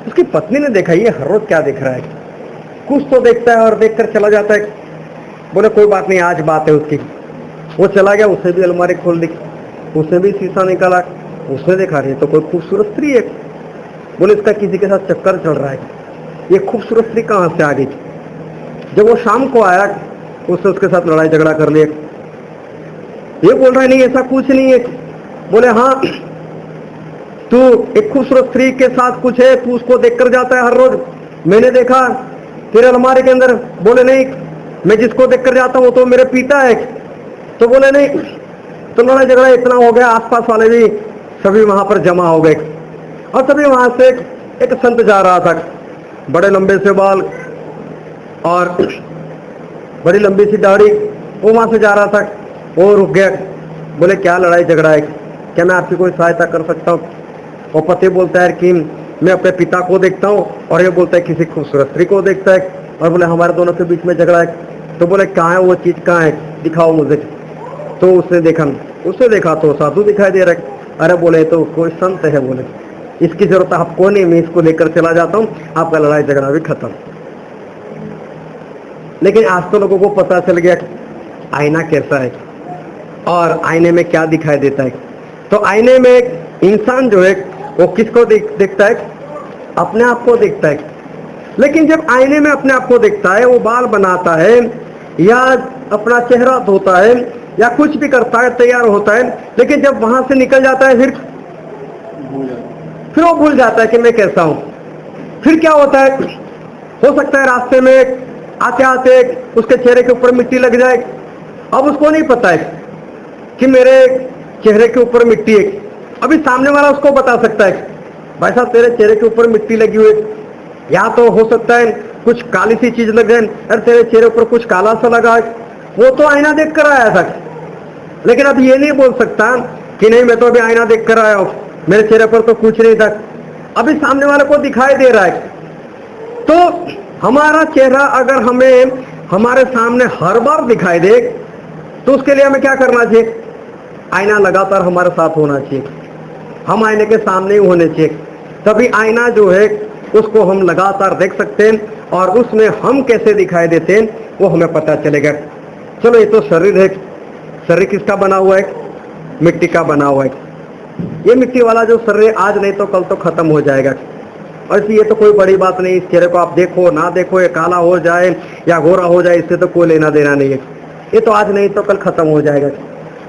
उसकी पत्नी ने देखा ये हर रोज क्या देख रहा है, कुछ तो देखता है और देखकर चला जाता है। बोले कोई बात नहीं, आज बात है उसकी। वो चला गया, उसने भी अलमारी खोल दी, उसने भी शीशा निकाला, उसने देखा रही तो कोई खूबसूरत स्त्री है। बोले इसका किसी के साथ चक्कर चल रहा है, ये खूबसूरत स्त्री कहाँ से आ गई? जब वो शाम को आया उसने उसके साथ लड़ाई झगड़ा कर लिया। ये बोल रहा है नहीं ऐसा कुछ नहीं है। बोले हाँ, तू एक खूबसूरत स्त्री के साथ कुछ है, तू उसको देखकर जाता है हर रोज, मैंने देखा तेरे अलमारी के अंदर। बोले नहीं, मैं जिसको देखकर जाता हूँ तो मेरे पिता है। तो बोले नहीं, तो लड़ाई झगड़ा इतना हो गया, आसपास वाले भी सभी वहां पर जमा हो गए, और तभी वहां से एक संत जा रहा था, बड़े लंबे से बाल और बड़ी लंबी सी दाढ़ी, वो वहां से जा रहा था। वो रुक गया। बोले क्या लड़ाई झगड़ा है, क्या मैं आपकी कोई सहायता कर सकता हूँ? वो पति बोलता है कि मैं अपने पिता को देखता हूँ, और ये बोलता है किसी खूबसूरत स्त्री को देखता है, और बोले हमारे दोनों के बीच में झगड़ा है। तो बोले कहाँ है वो चीज, कहाँ है, दिखाओ मुझे। तो उसने देखा तो साधु दिखाई दे रहा है। अरे बोले तो कोई संत है, बोले इसकी जरूरत आपको नहीं, मैं इसको लेकर चला जाता हूँ, आपका लड़ाई झगड़ा भी खत्म। लेकिन आज तो लोगों को पता चल गया आईना कैसा है और आईने में क्या दिखाई देता है। तो आईने में एक इंसान जो है वो किसको देखता है? अपने आप को देखता है। लेकिन जब आईने में अपने आप को देखता है, वो बाल बनाता है या अपना चेहरा धोता है या कुछ भी करता है, तैयार होता है, लेकिन जब वहां से निकल जाता है फिर वो भूल जाता है कि मैं कैसा हूं। फिर क्या होता है? हो सकता है रास्ते में आते आते उसके चेहरे के ऊपर मिट्टी लग जाए। अब उसको नहीं पता है कि मेरे चेहरे के ऊपर मिट्टी है। अभी सामने वाला उसको बता सकता है भाई साहब तेरे चेहरे के ऊपर मिट्टी लगी हुई, या तो हो सकता है कुछ काली सी चीज लग जाए, अरे तेरे चेहरे ऊपर कुछ काला सा लगा है। वो तो आईना देख कर आया था, लेकिन अब ये नहीं बोल सकता कि नहीं मैं तो अभी आईना देख कर आया हूं, मेरे चेहरे पर तो कुछ नहीं था। अभी सामने वाले को दिखाई दे रहा है। तो हमारा चेहरा अगर हमें हमारे सामने हर बार दिखाई दे तो उसके लिए हमें क्या करना चाहिए? आईना लगातार हमारे साथ होना चाहिए, हम आईने के सामने ही होने चाहिए। तभी आईना जो है उसको हम लगातार देख सकते हैं और उसमें हम कैसे दिखाई देते हैं वो हमें पता चलेगा। चलो ये तो शरीर है, शरीर किसका बना हुआ है? मिट्टी का बना हुआ है। ये मिट्टी वाला जो शरीर आज नहीं तो कल तो खत्म हो जाएगा। और ये तो कोई बड़ी बात नहीं, इस चेहरे को आप देखो ना देखो, ये काला हो जाए या गोरा हो जाए, इससे तो कोई लेना देना नहीं है, ये तो आज नहीं तो कल खत्म हो जाएगा।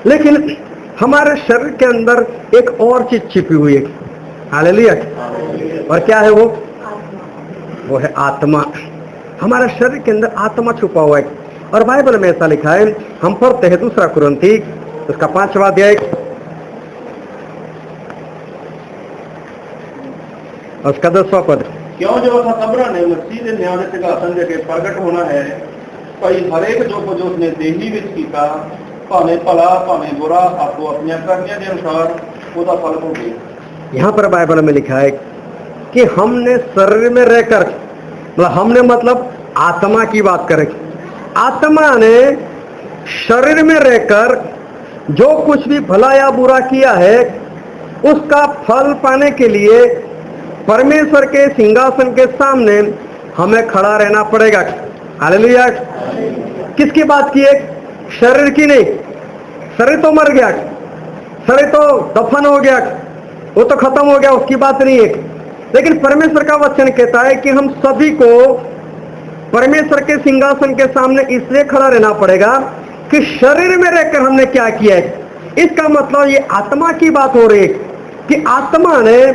लेकिन हमारे शरीर के अंदर एक और चीज छिपी हुई है, हालेलुया। और क्या है वो है आत्मा। हमारे शरीर के अंदर आत्मा छुपा हुआ है। और बाइबल में ऐसा लिखा है, हम पढ़ते हैं 2 कुरिन्थी उसका 5वां अध्याय उसका 10वां पद। क्यों जो असा सबरा ने मसीह ਦੇ ਨਿਆਂ ਦੇ ਸਿਘਾਸਨ ਦੇ ਕੇ ਪ੍ਰਗਟ ਹੋਣਾ ਹੈ, ਭਾਈ ਹਰੇਕ ਜੋ ਕੁਝ ਉਸਨੇ ਦੇਹੀ ਵਿੱਚ ਕੀਤਾ, ਭਾਵੇਂ ਭਲਾ ਭਾਵੇਂ बुरा, आपको अपने करने के अनुसार उसका फल भोगे। यहाँ पर बाइबल में लिखा है कि हमने शरीर में रहकर, मतलब हमने मतलब आत्मा की बात करें, आत्मा ने शरीर में रहकर जो कुछ भी भला या बुरा किया है उसका फल पाने के लिए परमेश्वर के सिंहासन के सामने हमें खड़ा रहना पड़ेगा। हालेलुया। किसकी बात की है? शरीर की नहीं। शरीर तो मर गया, शरीर तो दफन हो गया, वो तो खत्म हो गया, उसकी बात नहीं है। लेकिन परमेश्वर का वचन कहता है कि हम सभी को परमेश्वर के सिंहासन के सामने इसलिए खड़ा रहना पड़ेगा कि शरीर में रहकर हमने क्या किया है। इसका मतलब ये आत्मा की बात हो रही है कि आत्मा ने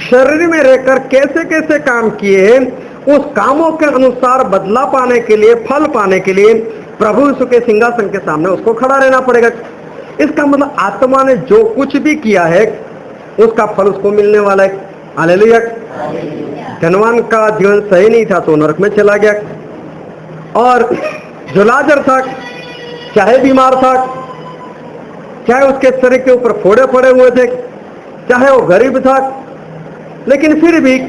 शरीर में रहकर कैसे कैसे काम किए हैं, उस कामों के अनुसार बदला पाने के लिए, फल पाने के लिए प्रभु यीशु के सिंहासन के सामने उसको खड़ा रहना पड़ेगा। इसका मतलब आत्मा ने जो कुछ भी किया है उसका फल उसको मिलने वाला है। हालेलुया। धनवान का जीवन सही नहीं था तो नरक में चला गया, और जो लाजर था, चाहे बीमार था, चाहे उसके शरीर के ऊपर फोड़े पड़े हुए थे, चाहे वो गरीब था, लेकिन फिर भी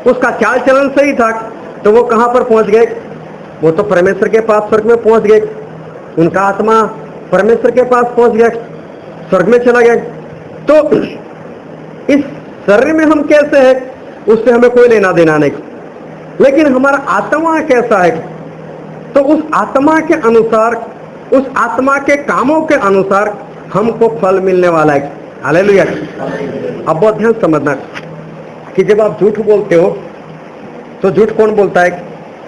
उसका चाल चलन सही था, तो वो कहां पर पहुंच गए? वो तो परमेश्वर के पास स्वर्ग में पहुंच गए। उनका आत्मा परमेश्वर के पास पहुंच गया, स्वर्ग में चला गया। तो इस शरीर में हम कैसे हैं उससे हमें कोई लेना देना नहीं, लेकिन हमारा आत्मा कैसा है तो उस आत्मा के अनुसार, उस आत्मा के कामों के अनुसार हमको फल मिलने वाला है। हालेलुया। अब बहुत ध्यान समझना कि जब आप झूठ बोलते हो तो झूठ कौन बोलता है?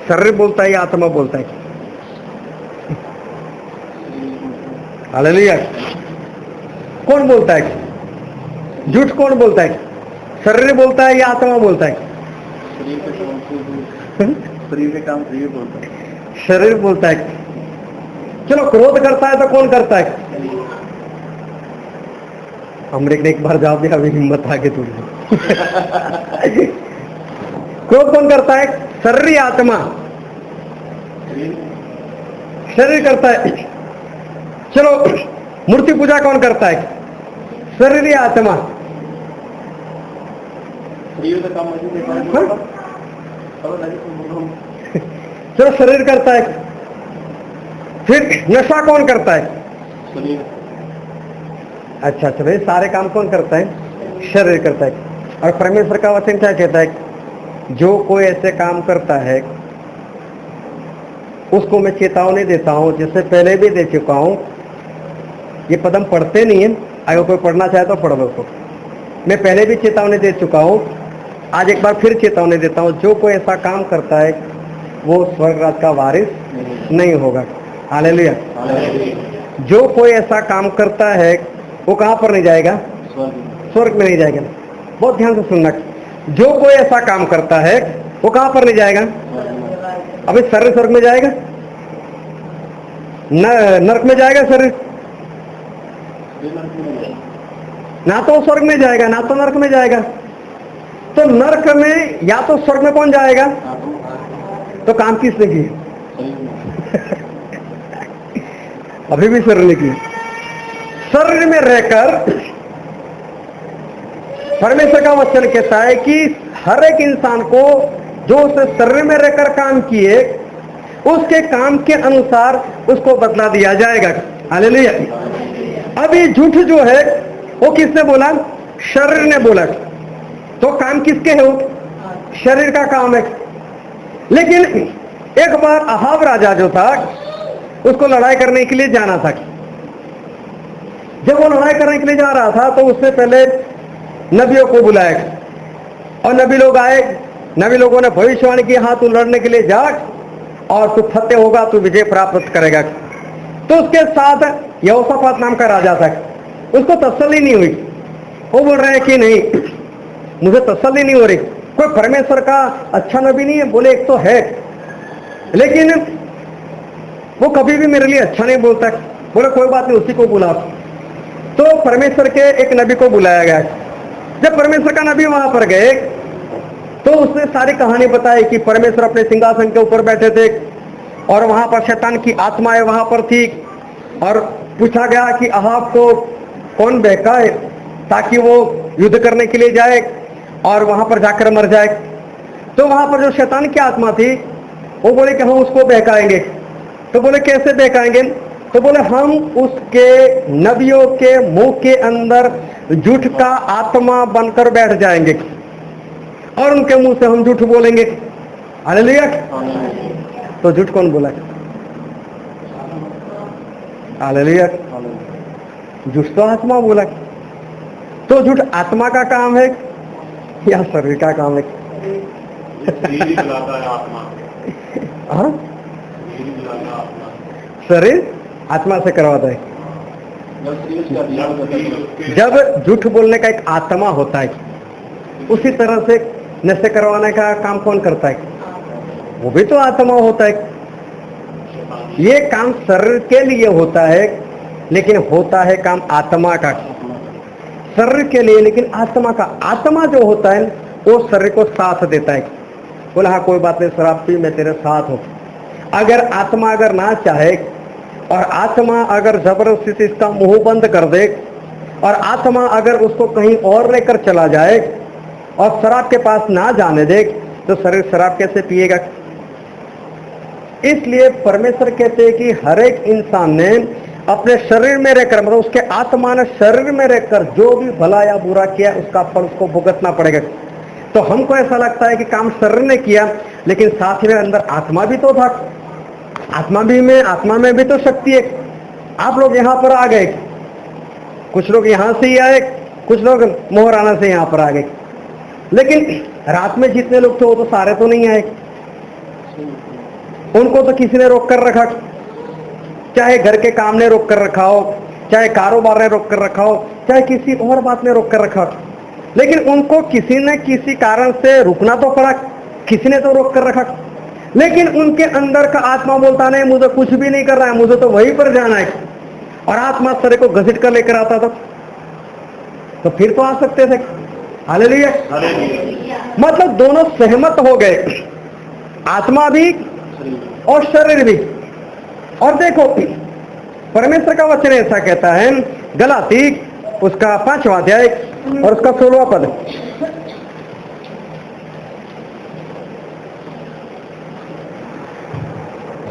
शरीर बोलता है या आत्मा बोलता है? हालेलुया। कौन बोलता है झूठ? कौन बोलता है? शरीर बोलता है या आत्मा बोलता है? शरीर के काम शरीर बोलता है। शरीर बोलता है। चलो, क्रोध करता है तो कौन करता है? अमरीक ने एक बार जवाब दिया, अभी हिम्मत आगे थोड़ी। क्रोध कौन करता है? शरीर या आत्मा? शरीर करता है। चलो, मूर्ति पूजा कौन करता है? शरीर या आत्मा? चलो, शरीर करता है। फिर नशा कौन करता है? अच्छा, चलो, ये सारे काम कौन करता है? शरीर करता है। और परमेश्वर का वचन क्या कहता है? जो कोई ऐसे काम करता है उसको मैं चेतावनी देता हूं, जिससे पहले भी दे चुका हूं। ये पद हम पढ़ते नहीं है, अगर कोई पढ़ना चाहे तो पढ़ लो उसको। मैं पहले भी चेतावनी दे चुका हूं, आज एक बार फिर चेतावनी देता हूं। जो कोई ऐसा काम करता है वो स्वर्ग राज का वारिस नहीं होगा। हालेलुया। जो कोई ऐसा काम करता है वो कहां पर नहीं जाएगा? स्वर्ग में नहीं जाएगा। बहुत ध्यान से सुनना, जो कोई ऐसा काम करता है वो कहां पर नहीं जाएगा? अभी शरीर स्वर्ग में जाएगा? नरक में जाएगा शरीर? ना तो स्वर्ग में जाएगा ना तो नरक में जाएगा। तो नरक में या तो स्वर्ग में कौन जाएगा? तो काम किसने किया? अभी भी शरीर ने किया। शरीर में रहकर परमेश्वर का वचन कहता है कि हर एक इंसान को जो उसे शरीर में रहकर काम किए उसके काम के अनुसार उसको बदला दिया जाएगा। हालेलुया। अब ये झूठ जो है वो किसने बोला? शरीर ने बोला। तो काम किसके है? वो शरीर का काम है। लेकिन एक बार अहाब राजा जो था उसको लड़ाई करने के लिए जाना था। जब वो लड़ाई करने के लिए जा रहा था तो उससे पहले नबियों को बुलाया और नबी लोग आए। नबी लोगों ने भविष्यवाणी की, हाँ तू लड़ने के लिए जा और तू फतेह होगा, तू विजय प्राप्त करेगा। तो उसके साथ यहोशापात नाम का राजा था, उसको तसल्ली नहीं हुई। वो बोल रहे हैं कि नहीं, मुझे तसल्ली नहीं हो रही, कोई परमेश्वर का अच्छा नबी नहीं है। बोले एक तो है, लेकिन वो कभी भी मेरे लिए अच्छा नहीं बोलता। बोले कोई बात नहीं, उसी को बुला। तो परमेश्वर के एक नबी को बुलाया गया। जब परमेश्वर का नबी वहां पर गए तो उसने सारी कहानी बताई कि परमेश्वर अपने सिंहासन के ऊपर बैठे थे और वहां पर शैतान की आत्माएं वहां पर थी। और पूछा गया कि अहाब को कौन बहकाए ताकि वो युद्ध करने के लिए जाए और वहां पर जाकर मर जाए। तो वहां पर जो शैतान की आत्मा थी वो बोले कि हम उसको बहकाएंगे। तो बोले कैसे बहकाएंगे? तो बोले हम उसके नबियों के मुंह के अंदर झूठ का आत्मा बनकर बैठ जाएंगे और उनके मुंह से हम झूठ बोलेंगे। हालेलुया। तो झूठ कौन बोला? हालेलुया। झूठ तो आत्मा बोला। तो झूठ आत्मा का काम है या शरीर का काम है? हाँ, शरीर आत्मा से करवाता है। जब झूठ बोलने का एक आत्मा होता है, उसी तरह से नशे करवाने का काम कौन करता है? वो भी तो आत्मा होता है। ये काम शरीर के लिए होता है, लेकिन होता है काम आत्मा का। शरीर के लिए, लेकिन आत्मा का। आत्मा जो होता है वो शरीर को साथ देता है। बोला हाँ कोई बात नहीं, शराब पी, मैं तेरे साथ हूं। अगर आत्मा अगर ना चाहे और आत्मा अगर जबरदस्ती से इसका मुंह बंद कर दे और आत्मा अगर उसको कहीं और लेकर चला जाए और शराब के पास ना जाने दे, तो शरीर शराब कैसे पिएगा? इसलिए परमेश्वर कहते हैं कि हर एक इंसान ने अपने शरीर में रहकर, मतलब उसके आत्मा ने शरीर में रहकर जो भी भला या बुरा किया उसका फल उसको भुगतना पड़ेगा। तो हमको ऐसा लगता है कि काम शरीर ने किया, लेकिन साथ में अंदर आत्मा भी तो था। आत्मा में भी तो शक्ति है। आप लोग यहाँ पर आ गए, कुछ लोग यहाँ से ही आए, कुछ लोग मोहराना से यहाँ पर आ गए, लेकिन रात में जितने लोग थे वो तो सारे तो नहीं आए। उनको तो किसी ने रोक कर रखा, चाहे घर के काम ने रोक कर रखा हो, चाहे कारोबार ने रोक कर रखा हो, चाहे किसी और बात ने रोक कर रखा हो, लेकिन उनको किसी न किसी कारण से रुकना तो पड़ा। किसी ने तो रोक कर रखा, लेकिन उनके अंदर का आत्मा बोलता नहीं, मुझे कुछ भी नहीं कर रहा है, मुझे तो वहीं पर जाना है। और आत्मा शरीर को घसीट कर लेकर आता था, तो फिर तो आ सकते थे। हालेलुया। मतलब दोनों सहमत हो गए, आत्मा भी और शरीर भी। और देखो परमेश्वर का वचन ऐसा कहता है, गलाती उसका 5वां अध्याय और उसका 16वां पद।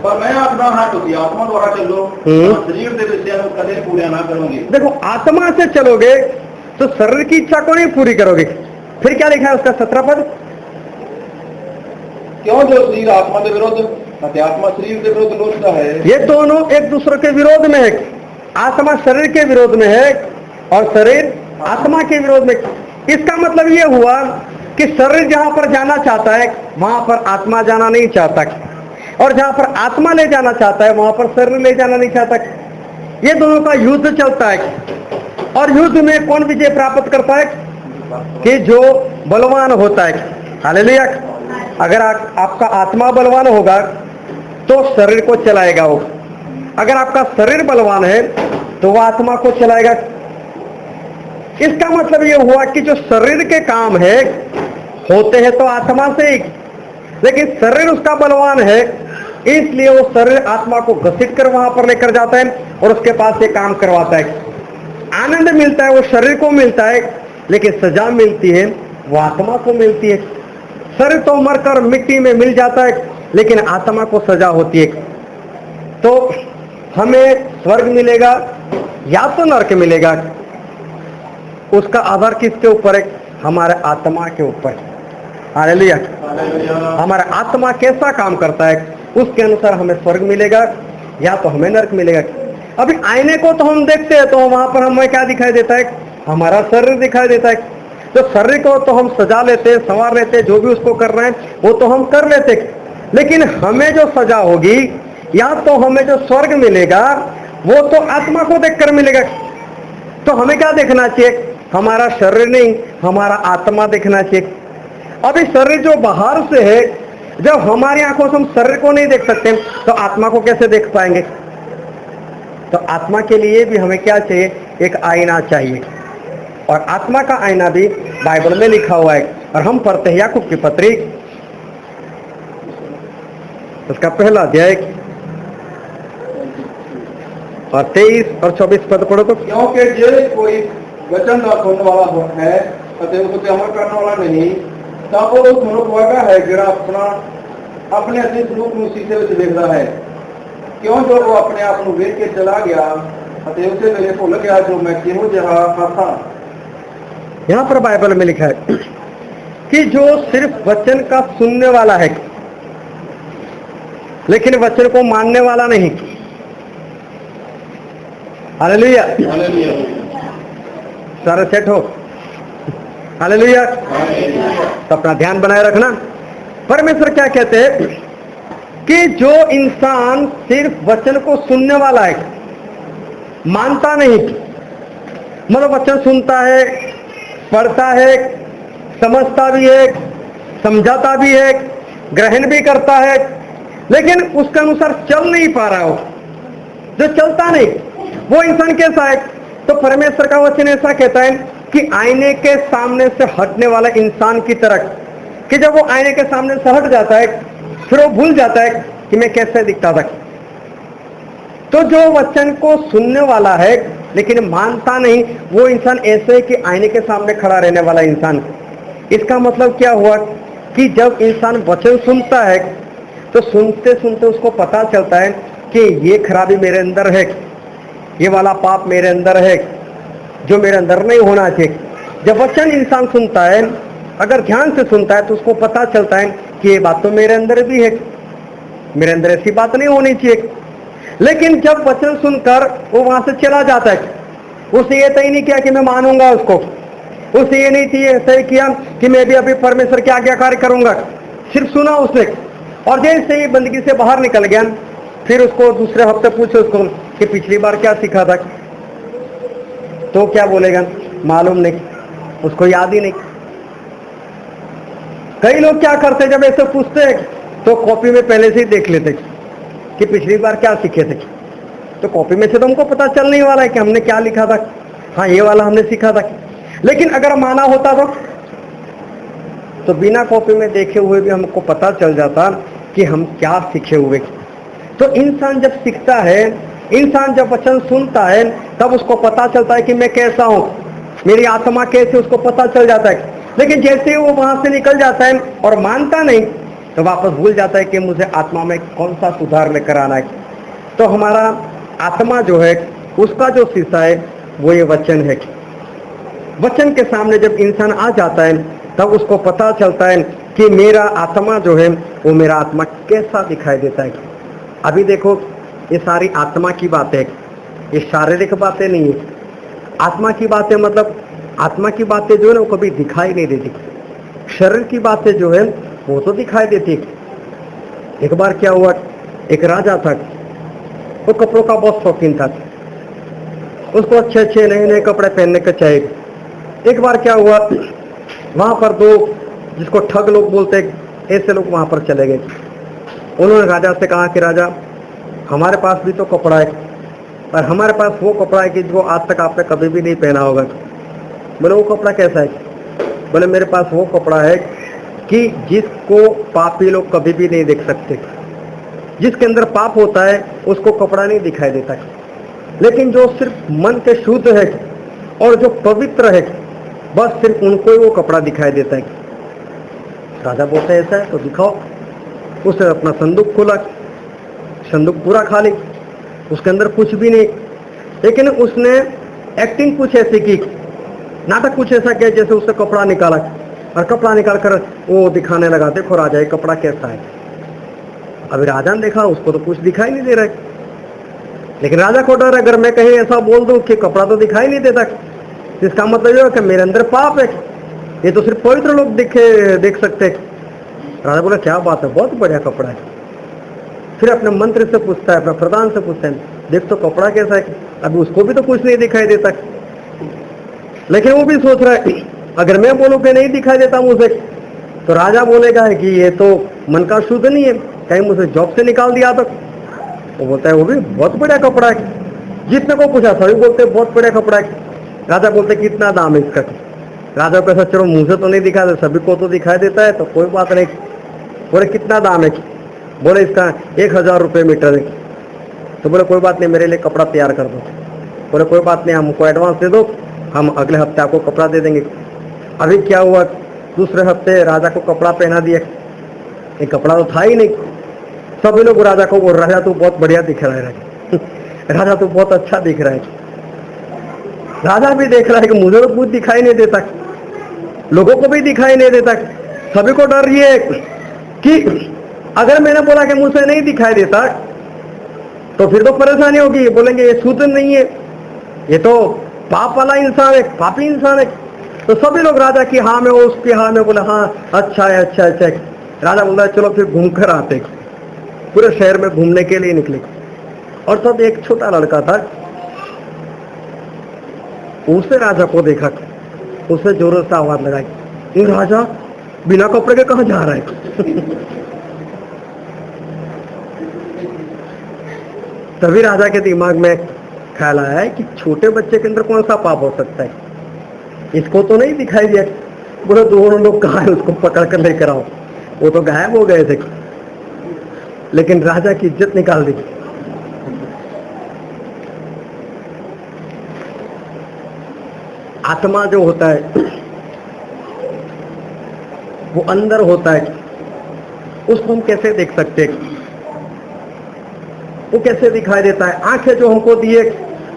पर मैं अपना हाथ होती आत्मा द्वारा चलो, शरीर के विषय में कदे पूरा ना करोगे। देखो आत्मा से चलोगे तो शरीर की इच्छा को नहीं पूरी करोगे। फिर क्या लिखा है उसका 17 पद? क्यों जो शरीर आत्मा के विरुद्ध, आत्मा शरीर के विरुद्ध लौटता है। ये दोनों एक दूसरे के विरोध में है। आत्मा शरीर के विरोध में है और शरीर आत्मा के विरोध में। इसका मतलब ये हुआ कि शरीर जहां पर जाना चाहता है वहां पर आत्मा जाना नहीं चाहता, और जहां पर आत्मा ले जाना चाहता है वहां पर शरीर ले जाना नहीं चाहता। ये दोनों का युद्ध चलता है, और युद्ध में कौन विजय प्राप्त करता है? कि जो बलवान होता है। हालेलुया। अगर आपका आत्मा बलवान होगा तो शरीर को चलाएगा वो। अगर आपका शरीर बलवान है तो वह आत्मा को चलाएगा। इसका मतलब ये हुआ कि जो शरीर के काम है होते हैं तो आत्मा से ही, लेकिन शरीर उसका बलवान है, इसलिए वो शरीर आत्मा को घसीट कर वहां पर लेकर जाता है और उसके पास ये काम करवाता है। आनंद मिलता है वो शरीर को मिलता है, लेकिन सजा मिलती है वो आत्मा को मिलती है। शरीर तो मरकर मिट्टी में मिल जाता है, लेकिन आत्मा को सजा होती है। तो हमें स्वर्ग मिलेगा या तो नरक मिलेगा, उसका आधार किसके ऊपर है? हमारे आत्मा के ऊपर। हालेलुया। हमारा आत्मा कैसा काम करता है उसके अनुसार हमें स्वर्ग मिलेगा या तो हमें नरक मिलेगा। अभी आईने को तो हम देखते हैं तो वहां पर हमें क्या दिखाई देता है? हमारा शरीर दिखाई देता है। तो शरीर को तो हम सजा लेते, संवार लेते, जो भी उसको कर रहे हैं वो तो हम कर लेते, लेकिन हमें जो सजा होगी या तो हमें जो स्वर्ग मिलेगा वो तो आत्मा को देखकर मिलेगा। तो हमें क्या देखना चाहिए? हमारा शरीर नहीं, हमारा आत्मा देखना चाहिए। अभी शरीर जो बाहर से है, जब हमारी आंखों से हम शरीर को नहीं देख सकते तो आत्मा को कैसे देख पाएंगे? तो आत्मा के लिए भी हमें क्या चाहिए? एक आईना चाहिए। और आत्मा का आईना भी बाइबल में लिखा हुआ है, और हम पढ़ते हैं याकूब की पत्री, उसका पहला अध्याय और 23 और 24 पद पढ़ो तो। क्योंकि जे कोई वचन का सुनने वाला है अते उस पर अमल करने वाला नहीं, तब वो उस मनुष्य वर्गा है जिहड़ा अपने असली स्वरूप ਨੂੰ शीशे ਵਿੱਚ ਦੇਖਦਾ है। क्यों जो वो अपने आप ਨੂੰ ਵੇਖ ਕੇ चला गया अते उसे ਵੇਲੇ ਭੁੱਲ ਗਿਆ जो मैं ਕਿਹੋ ਜਿਹਾ था। यहाँ पर बाइबल में लिखा है कि जो सिर्फ वचन का सुनने वाला है लेकिन वचन को मानने वाला नहीं। हालेलुया, सारे सेट हो? हालेलुया। तो अपना ध्यान बनाए रखना। परमेश्वर क्या कहते हैं कि जो इंसान सिर्फ वचन को सुनने वाला है, मानता नहीं, मतलब वचन सुनता है, पढ़ता है, समझता भी है, समझाता भी है, ग्रहण भी करता है, लेकिन उसके अनुसार चल नहीं पा रहा हो, जो चलता नहीं, वो इंसान कैसा है? तो परमेश्वर का वचन ऐसा कहता है कि आईने के सामने से हटने वाला इंसान की तरह, कि जब वो आईने के सामने से हट जाता है फिर वो भूल जाता है कि मैं कैसे दिखता था। तो जो वचन को सुनने वाला है लेकिन मानता नहीं, वो इंसान ऐसे है कि आईने के सामने खड़ा रहने वाला इंसान। इसका मतलब क्या हुआ कि जब इंसान वचन सुनता है तो सुनते सुनते उसको पता चलता है कि ये खराबी मेरे अंदर है, ये वाला पाप मेरे अंदर है जो मेरे अंदर नहीं होना चाहिए। जब वचन इंसान सुनता है, अगर ध्यान से सुनता है, तो उसको पता चलता है कि ये बात तो मेरे अंदर भी है, मेरे अंदर ऐसी बात नहीं होनी चाहिए। लेकिन जब वचन सुनकर वो वहां से चला जाता है, उसने ये तय नहीं किया कि मैं मानूंगा उसको, उसने ये नहीं तय किया कि मैं भी अभी परमेश्वर के आज्ञाकारी करूंगा, सिर्फ सुना उसने। और जैसे ही बंदगी से बाहर निकल गया, फिर उसको दूसरे हफ्ते पूछो उसको कि पिछली बार क्या सीखा था, तो क्या बोलेगा? मालूम नहीं, उसको याद ही नहीं। कई लोग क्या करते, जब ऐसे पूछते हैं तो कॉपी में पहले से ही देख लेते कि पिछली बार क्या सीखे थे, तो कॉपी में से तो हमको पता चल नहीं वाला है कि हमने क्या लिखा था। हाँ, ये वाला हमने सीखा था, लेकिन अगर माना होता तो बिना कॉपी में देखे हुए भी हमको पता चल जाता कि हम क्या सीखे हुए। तो इंसान जब सीखता है, इंसान जब वचन सुनता है, तब उसको पता चलता है कि मैं कैसा हूं, मेरी आत्मा कैसे, उसको पता चल जाता है। लेकिन जैसे ही वो वहां से निकल जाता है और मानता नहीं, तो वापस भूल जाता है कि मुझे आत्मा में कौन सा सुधार लेकर आना है। तो हमारा आत्मा जो है, उसका जो शीशा है वो ये वचन है। वचन के सामने जब इंसान आ जाता है, तब उसको पता चलता है कि मेरा आत्मा जो है वो मेरा आत्मा कैसा दिखाई देता है। अभी देखो, ये सारी आत्मा की बातें, ये शारीरिक बातें नहीं है। आत्मा की बातें मतलब आत्मा की बातें जो है ना, वो कभी दिखाई नहीं देती। शरीर की बातें जो है वो तो दिखाई देती। एक बार क्या हुआ, एक राजा था, वो कपड़ों का बहुत शौकीन था, उसको अच्छे अच्छे नए नए कपड़े पहनने का चाहिए। एक बार क्या हुआ, वहां पर दो, जिसको ठग लोग बोलते हैं, ऐसे लोग वहां पर चले गए। उन्होंने राजा से कहा कि राजा, हमारे पास भी तो कपड़ा है, और हमारे पास वो कपड़ा है कि जो आज तक आपने कभी भी नहीं पहना होगा। बोले वो कपड़ा कैसा है? बोले मेरे पास वो कपड़ा है कि जिसको पापी लोग कभी भी नहीं देख सकते। जिसके अंदर पाप होता है उसको कपड़ा नहीं दिखाई देता, लेकिन जो सिर्फ मन के शुद्ध है और जो पवित्र है, बस सिर्फ उनको ही वो कपड़ा दिखाई देता है। राजा बोलते ऐसा है तो दिखाओ। उसने अपना संदूक खोला, संदूक पूरा खाली, उसके अंदर कुछ भी नहीं, लेकिन उसने एक्टिंग कुछ ऐसी की, नाटक कुछ ऐसा किया जैसे उससे कपड़ा निकाला, और कपड़ा निकाल कर वो दिखाने लगा, देखो राजा ये कपड़ा कैसा है। अभी राजा ने देखा, उसको तो कुछ दिखाई नहीं दे रहा है। लेकिन राजा को डर, अगर मैं कहीं ऐसा बोल दूं कि कपड़ा तो दिखाई नहीं देता, इसका मतलब ये है कि मेरे अंदर पाप है, ये तो सिर्फ पवित्र लोग देख सकते हैं। राजा बोला क्या बात है, बहुत बढ़िया कपड़ा है। फिर अपने मंत्री से पूछता है, अपने प्रधान से पूछता है, देख तो कपड़ा कैसा है, अभी उसको भी तो कुछ नहीं दिखाई देता। लेकिन वो भी सोच रहा है अगर मैं बोलूं कि नहीं दिखाई देता मुझे, तो राजा बोलेगा कि ये तो मन का शुद्ध नहीं है, कहीं मुझे जॉब से निकाल दिया तो। वो बोलता है वो भी बहुत बढ़िया कपड़ा है। जितने को पूछा सभी बोलते बहुत बढ़िया कपड़ा है। राजा बोलते कितना दाम है इसका। राजा को ऐसा, चलो मुझे तो नहीं दिखा देता, सभी को तो दिखाई देता है तो कोई बात नहीं। बोले कितना दाम है? बोले इसका 1000 रुपये मीटर है। तो बोले कोई बात नहीं, मेरे लिए कपड़ा तैयार कर दो। बोले कोई बात नहीं, हमको एडवांस दे दो, हम अगले हफ्ते आपको कपड़ा दे देंगे। अभी क्या हुआ, दूसरे हफ्ते राजा को कपड़ा पहना दिया, ये कपड़ा तो था ही नहीं। सभी लोग राजा को बोल, राजा तू बहुत बढ़िया दिख रहा है राजा तू बहुत अच्छा दिख रहा है। राजा भी देख रहा है कि मुझे तो कुछ दिखाई नहीं देता, लोगों को भी दिखाई नहीं देता। सभी को डर ये है कि अगर मैंने बोला कि मुझे नहीं दिखाई देता तो फिर तो परेशानी होगी, बोलेंगे ये शुद्ध नहीं है, ये तो पाप वाला इंसान है, पापी इंसान है। तो सभी लोग राजा की हाँ में, उसकी हाँ में बोले हाँ अच्छा है अच्छा अच्छा है। राजा बोला चलो फिर घूम कर आते। पूरे शहर में घूमने के लिए निकले, और तब एक छोटा लड़का था, उसने राजा को देखा, उसने जोरों से आवाज लगाई, ये राजा बिना कपड़े के कहाँ जा रहा है तभी राजा के दिमाग में ख्याल आया है कि छोटे बच्चे के अंदर कौन सा पाप हो सकता है, इसको तो नहीं दिखाई दिया। बोले दोनों लोग कहाँ है, उसको पकड़ कर लेकर आओ। वो तो गायब हो गए थे, लेकिन राजा की इज्जत निकाल दी। आत्मा जो होता है वो अंदर होता है, उसको हम कैसे देख सकते हैं, वो कैसे दिखाई देता है? आंखें जो हमको दिए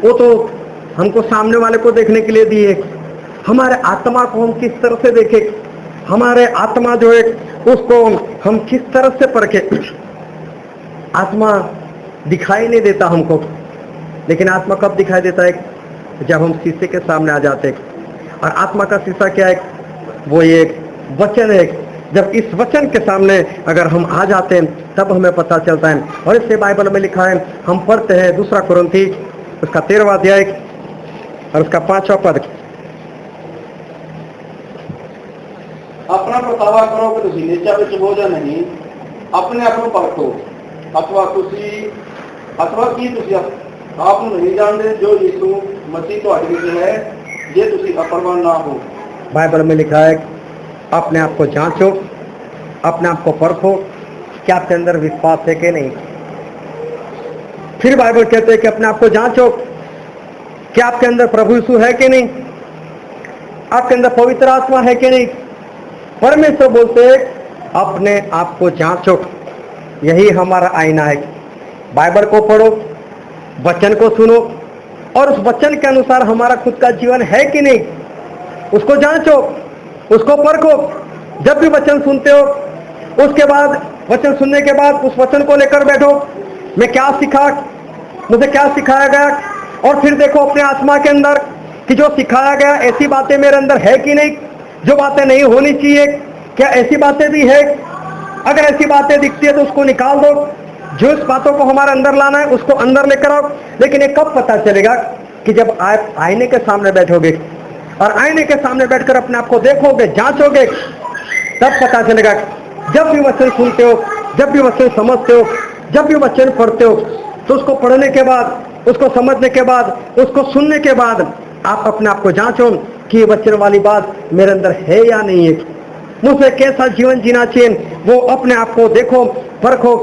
वो तो हमको सामने वाले को देखने के लिए दिए। हमारे आत्मा को हम किस तरह से देखें, हमारे आत्मा जो है उसको हम किस तरह से परखें? आत्मा दिखाई नहीं देता हमको, लेकिन आत्मा कब दिखाई देता है? जब हम शीशे के सामने आ जाते हैं। और आत्मा का शीशा क्या है? वो ये वचन है। जब इस वचन के सामने अगर हम आ जाते हैं तब हमें पता चलता है। और इससे बाइबल में लिखा है, हम पढ़ते हैं 2 कुरिन्थी उसका 13वां अध्याय और उसका 5वां पद। अपना पछतावा करो कि तुसी नीचा विच बोझा नहीं, अपने आप को परखो, अथवा की तुसी आप नहीं जानते जो यीशु मसीह तुहाडे विच है, जे तुसी अप्रवान ना हो। बाइबल में लिखा है अपने आप को जांचो, अपने आप को परखो कि आपके अंदर विश्वास है कि नहीं। फिर बाइबल कहते हैं कि अपने आप को जांचो कि आपके अंदर प्रभु यीशु है कि नहीं, आपके अंदर पवित्र आत्मा है कि नहीं। परमेश्वर बोलते हैं अपने आप को जांचो, यही हमारा आईना है। बाइबल को पढ़ो, वचन को सुनो, और उस वचन के अनुसार हमारा खुद का जीवन है कि नहीं, उसको जांचो, उसको परखो। जब भी वचन सुनते हो, उसके बाद वचन सुनने के बाद उस वचन को लेकर बैठो, मैं क्या सीखा, मुझे क्या सिखाया गया, और फिर देखो अपने आत्मा के अंदर कि जो सिखाया गया ऐसी बातें मेरे अंदर है कि नहीं, जो बातें नहीं होनी चाहिए क्या ऐसी बातें भी है। अगर ऐसी बातें दिखती है तो उसको निकाल दो, जो इस बातों को हमारे अंदर लाना है उसको अंदर लेकर आओ। लेकिन ये कब पता चलेगा? कि जब आप आईने के सामने बैठोगे और आईने के सामने बैठकर अपने आप को देखोगे, जांचोगे, तब पता चलेगा। जब भी वचन सुनते हो, जब भी वचन समझते हो, जब भी वचन पढ़ते हो, तो उसको पढ़ने के बाद, उसको समझने के बाद, उसको सुनने के बाद आप अपने आप को जांचो कि ये वचन वाली बात मेरे अंदर है या नहीं है, मुझे कैसा जीवन जीना चाहिए। वो अपने आप को देखो, परखो।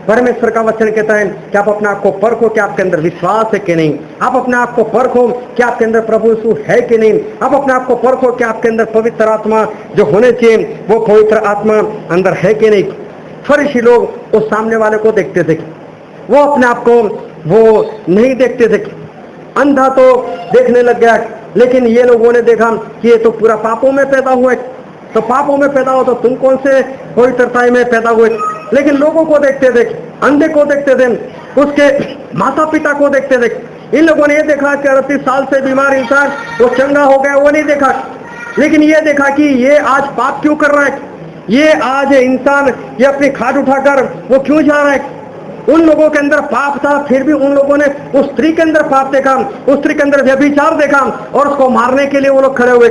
परमेश्वर का वचन कहता है कि आप अपने आप को परखो कि आपके अंदर विश्वास है कि नहीं। आप अपने आप को परखो कि आपके अंदर प्रभु यीशु है कि नहीं। आप अपने आप को परखो कि आपके अंदर पवित्र आत्मा जो होने चाहिए वो पवित्र आत्मा अंदर है कि नहीं। फरीसी लोग उस सामने वाले को देखते थे, वो अपने आप को वो नहीं देखते थे। अंधा तो देखने लग गया, लेकिन ये लोगों ने देखा कि ये तो पूरा पापों में पैदा हुआ है। तो पापों में पैदा हो तो तुम कौन से पवित्रता में पैदा हुए? लेकिन लोगों को देखते थे, अंधे को देखते थे, उसके माता पिता को देखते देख इन लोगों ने ये देखा कि 38 साल से बीमार इंसान वो चंगा हो गया, वो नहीं देखा। लेकिन ये देखा कि ये आज पाप क्यों कर रहा है, ये आज इंसान ये अपनी खाट उठाकर वो क्यों जा रहा है। उन लोगों के अंदर पाप था, फिर भी उन लोगों ने उस स्त्री के अंदर पाप देखा, उस स्त्री के अंदर व्यभिचार देखा और उसको मारने के लिए वो लोग खड़े हुए।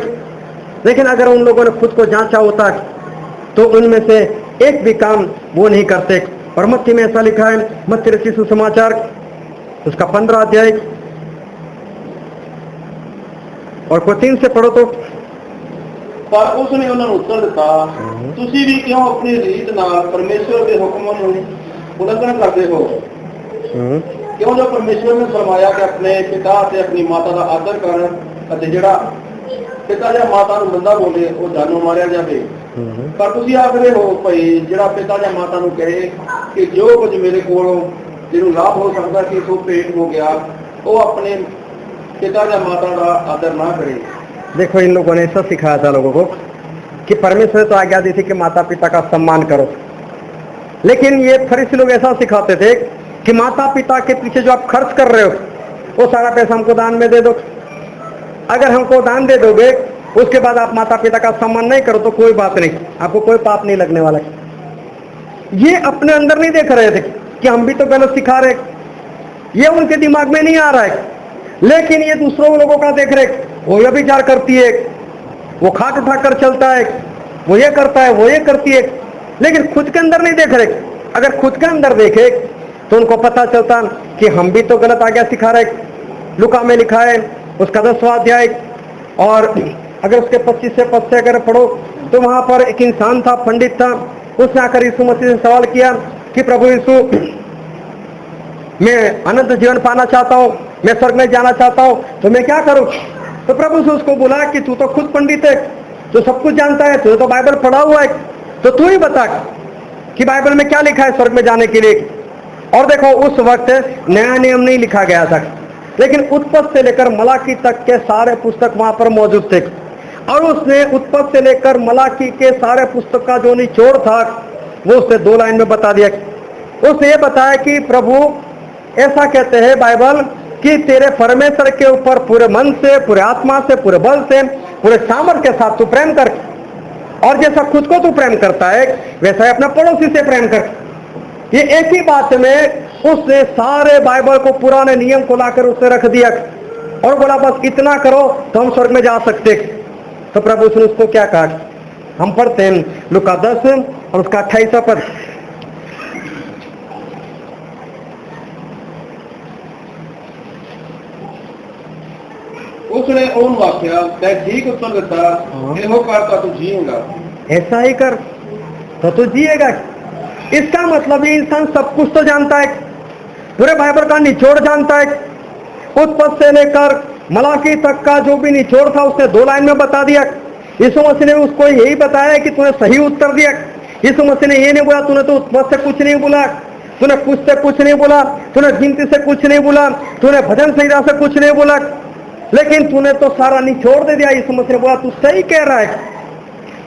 लेकिन अगर उन लोगों ने खुद को जांचा होता तो उनमें से एक भी काम वो नहीं करते। और मत्ती में ऐसा लिखा है, मत्ती रचित सुसमाचार उसका 15 अध्याय और कोई 3 से पढ़ो तो। पर उसने उन्हें उत्तर दिता, तुसी भी क्यों अपनी रीत नाल परमेश्वर के हुक्मां नूं उल्लंघन करते हो। क्यों जो परमेश्वर ने फरमाया कि अपने पिता ते अपनी माता का आदर कर अते जिहड़ा पिता या माता नूं मंदा बोले वो जानों मारिया जाए। पर तुसी आखदे हो भाई जिहड़ा पिता या माता नूं कहे कि जो कुछ मेरे कोलों जिन्हों लाभ हो सकता कि सो पेट हो गया, वो अपने पिता या माता का आदर ना करे। देखो इन लोगों ने ऐसा सिखाया था लोगों को कि परमेश्वर तो आज्ञा दी थी कि माता पिता का सम्मान करो, लेकिन ये फरीसी लोग ऐसा सिखाते थे कि माता पिता के पीछे जो आप खर्च कर रहे हो वो सारा पैसा हमको दान में दे दो। अगर हमको दान दे दोगे उसके बाद आप माता पिता का सम्मान नहीं करो तो कोई बात नहीं, आपको कोई पाप नहीं लगने वाला। ये अपने अंदर नहीं देख रहे थे कि हम भी तो गलत सिखा रहे, ये उनके दिमाग में नहीं आ रहा है। लेकिन ये दूसरों लोगों का देख रहे, वो व्यभिचार करती है, वो खाट उठाकर चलता है, वो ये करता है, वो ये करती है, लेकिन खुद के अंदर नहीं देख रहे। अगर खुद के अंदर देखे तो उनको पता चलता कि हम भी तो गलत आज्ञा सिखा रहे। लुका में लिखा है उसका 10वां अध्याय और अगर उसके 25 से 5 से अगर पढ़ो तो वहां पर एक इंसान था, पंडित था, उसने आकर यीशु मसीह से सवाल किया कि प्रभु यीशु मैं अनंत जीवन पाना चाहता हूँ, मैं स्वर्ग में जाना चाहता हूँ, तो मैं क्या करूँ। तो प्रभु से उसको बोला कि तू तो खुद पंडित है, तू सब कुछ जानता है, तू तो बाइबल पढ़ा हुआ है, तो तू ही बता कि बाइबल में क्या लिखा है स्वर्ग में जाने के लिए। और देखो उस वक्त नया नियम नहीं लिखा गया था, लेकिन उत्पत्ति से लेकर मलाकी तक के सारे पुस्तक वहां पर मौजूद थे। और उसने उत्पत्ति से लेकर मलाकी के सारे पुस्तक का जो निचोड़ था वो उसने 2 लाइन में बता दिया। उसने ये बताया कि प्रभु ऐसा कहते हैं बाइबल कि तेरे परमेश्वर के ऊपर पूरे मन से, पूरे आत्मा से, पूरे बल से, पूरे सामर्थ्य के साथ तू प्रेम कर, और जैसा खुद को तू प्रेम करता है वैसा ही अपना पड़ोसी से प्रेम कर। ये एक ही बात में उसने सारे बाइबल को, पुराने नियम को लाकर उसने रख दिया और बोला बस इतना करो तो हम स्वर्ग में जा सकते। तो प्रभु उसने उसको क्या कहा, हम पढ़ते हैं लुका 10 और उसका 28वां पद। उसने उन वाक्या तै ठीक उत्तर दिता, एहो करता तू जिएगा। ऐसा ही कर तो तू जिएगा। इसका मतलब ये इंसान सब कुछ तो जानता है, पूरे बाइबल का निचोड़ जानता है, उत्पत्ति से लेकर मलाकी तक का जो भी निचोड़ था उसने 2 लाइन में बता दिया। यीशु मसीह ने उसको यही बताया कि तूने सही उत्तर दिया। यीशु मसीह ने ये नहीं बोला तूने तो उत्पत्ति से कुछ नहीं बोला, तूने कुछ से कुछ नहीं बोला, तूने गिनती से कुछ नहीं बोला, तूने भजन संहिता से कुछ नहीं बोला, लेकिन तूने तो सारा निचोड़ दे दिया। यीशु मसीह ने बोला तू सही कह रहा है,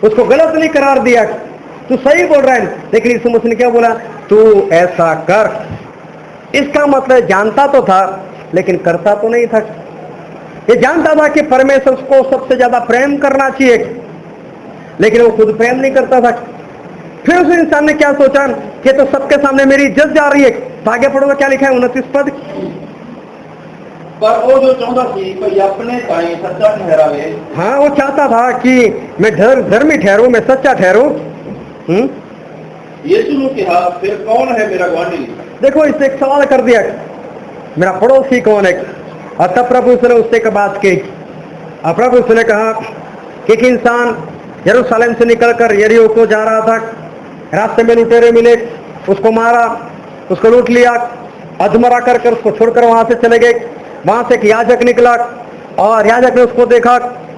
उसको गलत नहीं करार दिया, तू सही बोल रहा है। लेकिन यीशु मसीह ने क्या बोला, तू ऐसा कर। इसका मतलब जानता तो था लेकिन करता तो नहीं था। ये जानता था कि परमेश्वर को सबसे ज्यादा प्रेम करना चाहिए, लेकिन वो खुद प्रेम नहीं करता था। फिर उस इंसान ने क्या सोचा कि तो सबके सामने मेरी इज्जत जा रही है। तो आगे पढ़ोगे क्या लिखा है 29 पद। पर वो जो चाहता थी कोई अपने ताई सच्चा ठहरावे। हाँ, वो चाहता था कि मैं धर्मी ठहरूं, मैं सच्चा ठहरूं। यीशु ने कहा फिर कौन है मेरा गुआढ़ी। देखो इससे एक सवाल कर दिया, मेरा पड़ोसी कौन है। और तब प्रभु ने उससे एक बात की। और प्रभु ने कहा कि एक इंसान यरूशलेम से निकलकर यरीहो को जा रहा था, रास्ते में लुटेरे मिले, उसको मारा, उसको लूट लिया, अधमरा कर उसको छोड़कर वहां से चले गए। वहां से एक याजक निकला और याजक ने उसको देखा,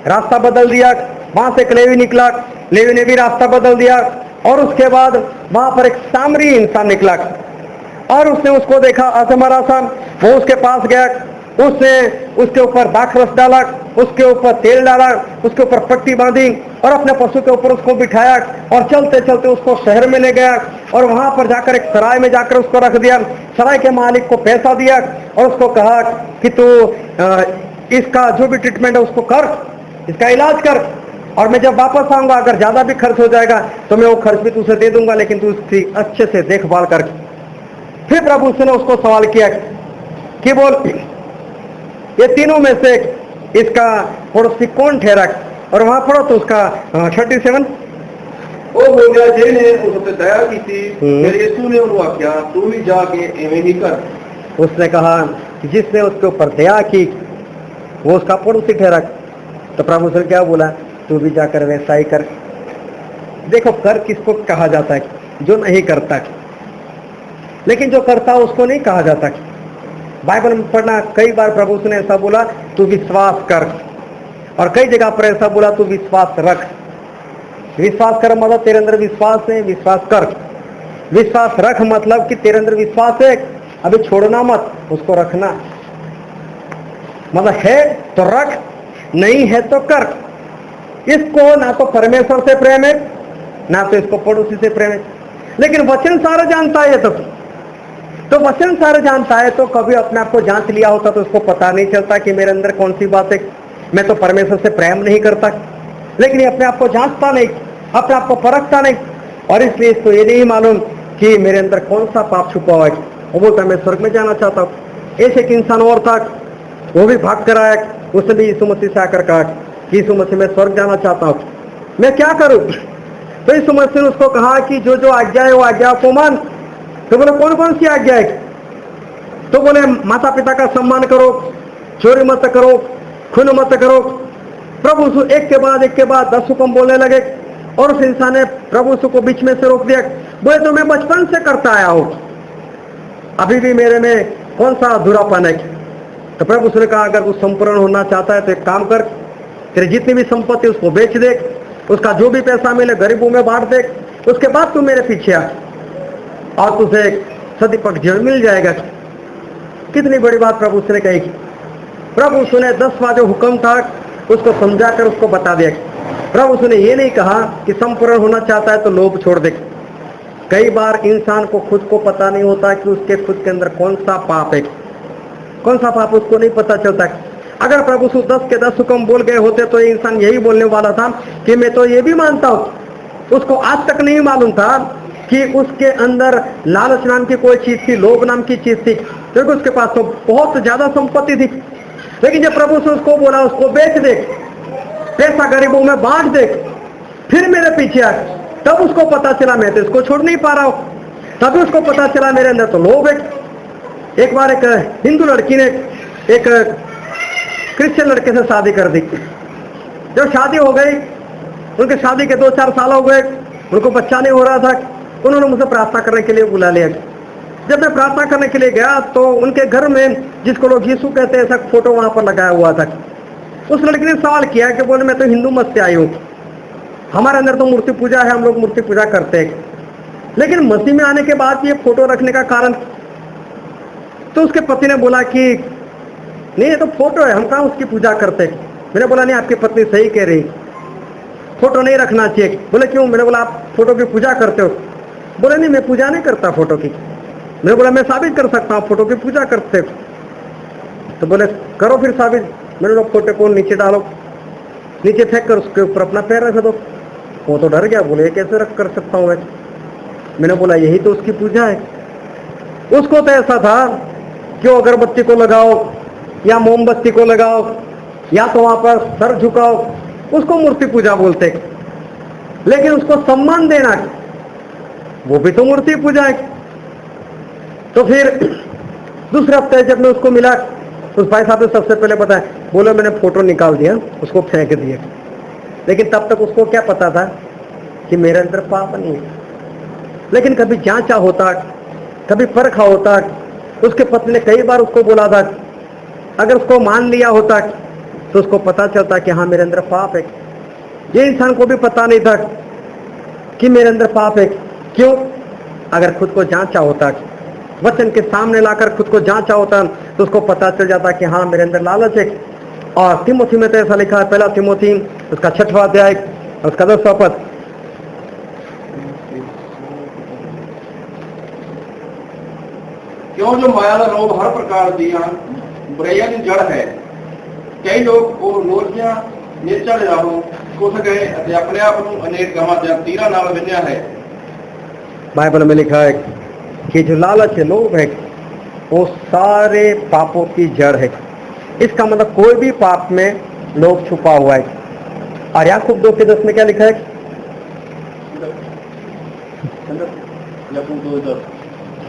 रास्ता बदल दिया। वहां से एक लेवी निकला, लेवी ने भी रास्ता बदल दिया। और उसके बाद वहां पर एक सामरी इंसान निकला और उसने उसको देखा अधमरा सा। वो उसके पास गया, उसने उसके ऊपर दाखरस डाला, उसके ऊपर तेल डाला, उसके ऊपर पट्टी बांधी और अपने पशु के ऊपर उसको बिठाया और चलते चलते उसको शहर में ले गया और वहां पर जाकर एक सराय में जाकर उसको रख दिया। सराय के मालिक को पैसा दिया और उसको कहा कि तू इसका जो भी ट्रीटमेंट है उसको कर, इसका इलाज कर, और मैं जब वापस आऊंगा अगर ज्यादा भी खर्च हो जाएगा तो मैं वो खर्च भी तुझे दे दूंगा, लेकिन तू उसकी अच्छे से देखभाल कर। फिर प्रभु ने उसको सवाल किया कि बोल, ये तीनों में से इसका पड़ोसी कौन ठहरा? और वहां पढ़ो तो उसका 37 वो हो गया जिन्हें उस पर दया की थी, फिर यीशु ने उन्हें आख्या तू भी जाके एवं ही कर। उसने कहा कि जिसने उसके ऊपर दया की वो उसका पड़ोसी ठहरा। तो प्रभु ने क्या बोला? तू भी जाकर वैसा ही कर। देखो, कर किसको कहा जाता है? जो नहीं करता। लेकिन जो करता उसको नहीं कहा जाता। बाइबल में पढ़ना कई बार प्रभु ने ऐसा बोला तू विश्वास कर, और कई जगह पर ऐसा बोला तू विश्वास रख। विश्वास कर मतलब तेरे अंदर विश्वास है, विश्वास कर। विश्वास रख मतलब कि तेरे अंदर विश्वास है, अभी छोड़ना मत, उसको रखना। मतलब है तो रख, नहीं है तो कर। इसको ना तो परमेश्वर से प्रेम है, ना तो इसको पड़ोसी से प्रेम है। लेकिन वचन सारा जानता है तो वचन सारा जानता है तो कभी अपने आप को जांच लिया होता तो उसको पता नहीं चलता कि मेरे अंदर कौन सी बात है। मैं तो परमेश्वर से प्रेम नहीं करता, लेकिन ये अपने आप को जांचता नहीं, अपने आप को परखता नहीं, और इसलिए इसको ये नहीं मालूम कि मेरे अंदर कौन सा पाप छुपा हुआ है। वो बोलता मैं स्वर्ग में जाना चाहता हूँ। ऐसे एक इंसान और था, वो भी भाग कर आया, उसने भी यीशु मसीह से आकर कहा कि यीशु मसीह मैं स्वर्ग जाना चाहता हूँ, मैं क्या करूँ? तो यीशु मसीह ने उसको कहा कि जो जो आज्ञा है वो आज्ञा को मान। तो बोले कौन कौन सी आज्ञा है? तो बोले माता पिता का सम्मान करो, चोरी मत करो, खून मत करो। प्रभु एक के बाद 10 हुक्म बोलने लगे, और उस इंसान ने प्रभु को बीच में से रोक दिया। बोले तो मैं बचपन से करता आया हूं, अभी भी मेरे में कौन सा अधूरापन है? तो प्रभु ने कहा अगर तू संपूर्ण होना चाहता है तो एक काम कर, तेरी जितनी भी संपत्ति उसको बेच दे, उसका जो भी पैसा मिले गरीबों में बांट दे, उसके बाद तू मेरे पीछे आ और तुझे सदी पक जीवन मिल जाएगा। कितनी बड़ी बात प्रभु ने कही। प्रभु सुने 10वां जो हुक्म था उसको समझाकर उसको बता दिया। प्रभु ने ये नहीं कहा कि संपूर्ण होना चाहता है तो लोभ छोड़ दे। कई बार इंसान को खुद को पता नहीं होता कि उसके खुद के अंदर कौन सा पाप है, कौन सा पाप उसको नहीं पता चलता। अगर प्रभु 10 के 10 हुक्म बोल गए होते तो इंसान यही बोलने वाला था कि मैं तो ये भी मानता हूं। उसको आज तक नहीं मालूम था कि उसके अंदर लालच नाम की कोई चीज थी, लोभ नाम की चीज थी, क्योंकि उसके पास तो बहुत ज्यादा संपत्ति थी। लेकिन जब प्रभु से उसको बोला उसको बेच दे, पैसा गरीबों में बांट दे, फिर मेरे पीछे आ, तब उसको पता चला मैं तो इसको छोड़ नहीं पा रहा हूं। तभी उसको पता चला मेरे अंदर तो लोभ है। एक बार एक हिंदू लड़की ने एक क्रिश्चियन लड़के से शादी कर दी। जब शादी हो गई, उनके शादी के 2-4 साल हो गए, उनको बच्चा नहीं हो रहा था। उन्होंने मुझसे प्रार्थना करने के लिए बुला लिया। जब मैं प्रार्थना करने के लिए गया तो उनके घर में, जिसको लोग यीशु कहते हैं, ऐसा फोटो वहां पर लगाया हुआ था। उस लड़की ने सवाल किया कि बोले मैं तो हिंदू मत से आई हूँ, हमारे अंदर तो मूर्ति पूजा है, हम लोग मूर्ति पूजा करते हैं, लेकिन मसीह में आने के बाद ये फोटो रखने का कारण? तो उसके पति ने बोला कि नहीं ये तो फोटो है, हम कहाँ उसकी पूजा करते। मैंने बोला नहीं, आपकी पत्नी सही कह रही, फोटो नहीं रखना चाहिए। बोले क्यों? मैंने बोला आप फोटो की पूजा करते हो। बोले नहीं मैं पूजा नहीं करता फोटो की। मैंने बोला मैं साबित कर सकता हूँ फोटो की पूजा करते हो। तो बोले करो फिर साबित। मैंने बोला फोटो को नीचे डालो, नीचे फेंक कर उसके ऊपर अपना पैर रख दो। वो तो डर गया, बोले कैसे रख कर सकता हूँ? मैंने बोला यही तो उसकी पूजा है। उसको तो ऐसा था कि वो अगरबत्ती को लगाओ या मोमबत्ती को लगाओ या तो वहां पर सर झुकाओ, उसको मूर्ति पूजा बोलते। लेकिन उसको सम्मान देना वो भी तो मूर्ति पूजा है। तो फिर दूसरे हफ्ते जब मैं उसको मिला, उस भाई साहब ने सबसे पहले बताया, बोला मैंने फोटो निकाल दिया, उसको फेंक दिया। लेकिन तब तक उसको क्या पता था कि मेरे अंदर पाप नहीं है। लेकिन कभी जांचा होता, कभी परखा होता। उसके पत्नी ने कई बार उसको बोला था, अगर उसको मान लिया होता तो उसको पता चलता कि हाँ मेरे अंदर पाप है। ये इंसान को भी पता नहीं था कि मेरे अंदर पाप है। क्यों? अगर खुद को जांचा होता, वचन के सामने लाकर खुद को जांचा होता तो उसको पता चल जाता कि हाँ मेरे अंदर लालच है। और तिमोथी में तो ऐसा लिखा है, 1 तिमोथी उसका 6वां अध्याय उसका 10वां पद, क्यों जो माया का रोग हर प्रकार दिया बुराइयां की जड़ है। कई लोग वो लोरियां नीचा राहों कुछ गए ਅਤੇ अपने आप ਨੂੰ अनेक गवां ਜਾਂ तीरा नाल विन्या है। बाइबल में लिखा है कि जो लालच है, लोभ है, वो सारे पापों की जड़ है। इसका मतलब कोई भी पाप में लोभ छुपा हुआ है। और याकूब 2:10 में क्या लिखा है? याकूब 2:10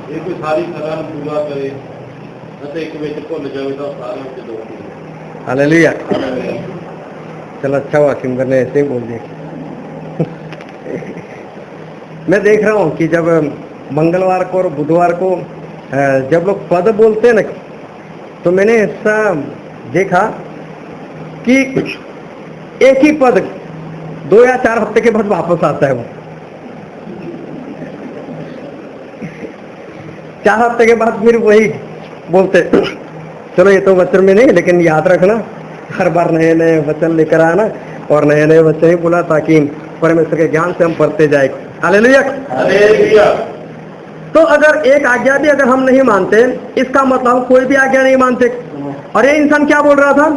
ਇਹ ਕੋਈ ਸਾਰੀ ਸਜ਼ਾ ਨੂੰ ਪੂਰਾ ਕਰੇ ਅਤੇ ਇੱਕ ਵਿੱਚ ਭੁੱਲ ਜਾਵੇ ਤਾਂ ਸਾਰਿਆਂ ਵਿੱਚ ਦੋਸ਼ ਹੈ। हालेलुया। चलो अच्छा हुआ सिंगर ने ऐसे ही बोल दिया। मैं देख रहा हूँ कि जब मंगलवार को और बुधवार को जब लोग पद बोलते हैं ना, तो मैंने ऐसा देखा कि एक ही पद 2 या 4 हफ्ते के बाद वापस आता है। वो 4 हफ्ते के बाद फिर वही बोलते। चलो ये तो वचन में नहीं, लेकिन याद रखना हर बार नए नए वचन लेकर आना और नए नए वचन ही बोला, ताकि परमेश्वर के ज्ञान से हम पढ़ते जाए। हालेलुया। हालेलुया। तो अगर एक आज्ञा भी अगर हम नहीं मानते, इसका मतलब कोई भी आज्ञा नहीं मानते। और ये इंसान क्या बोल रहा था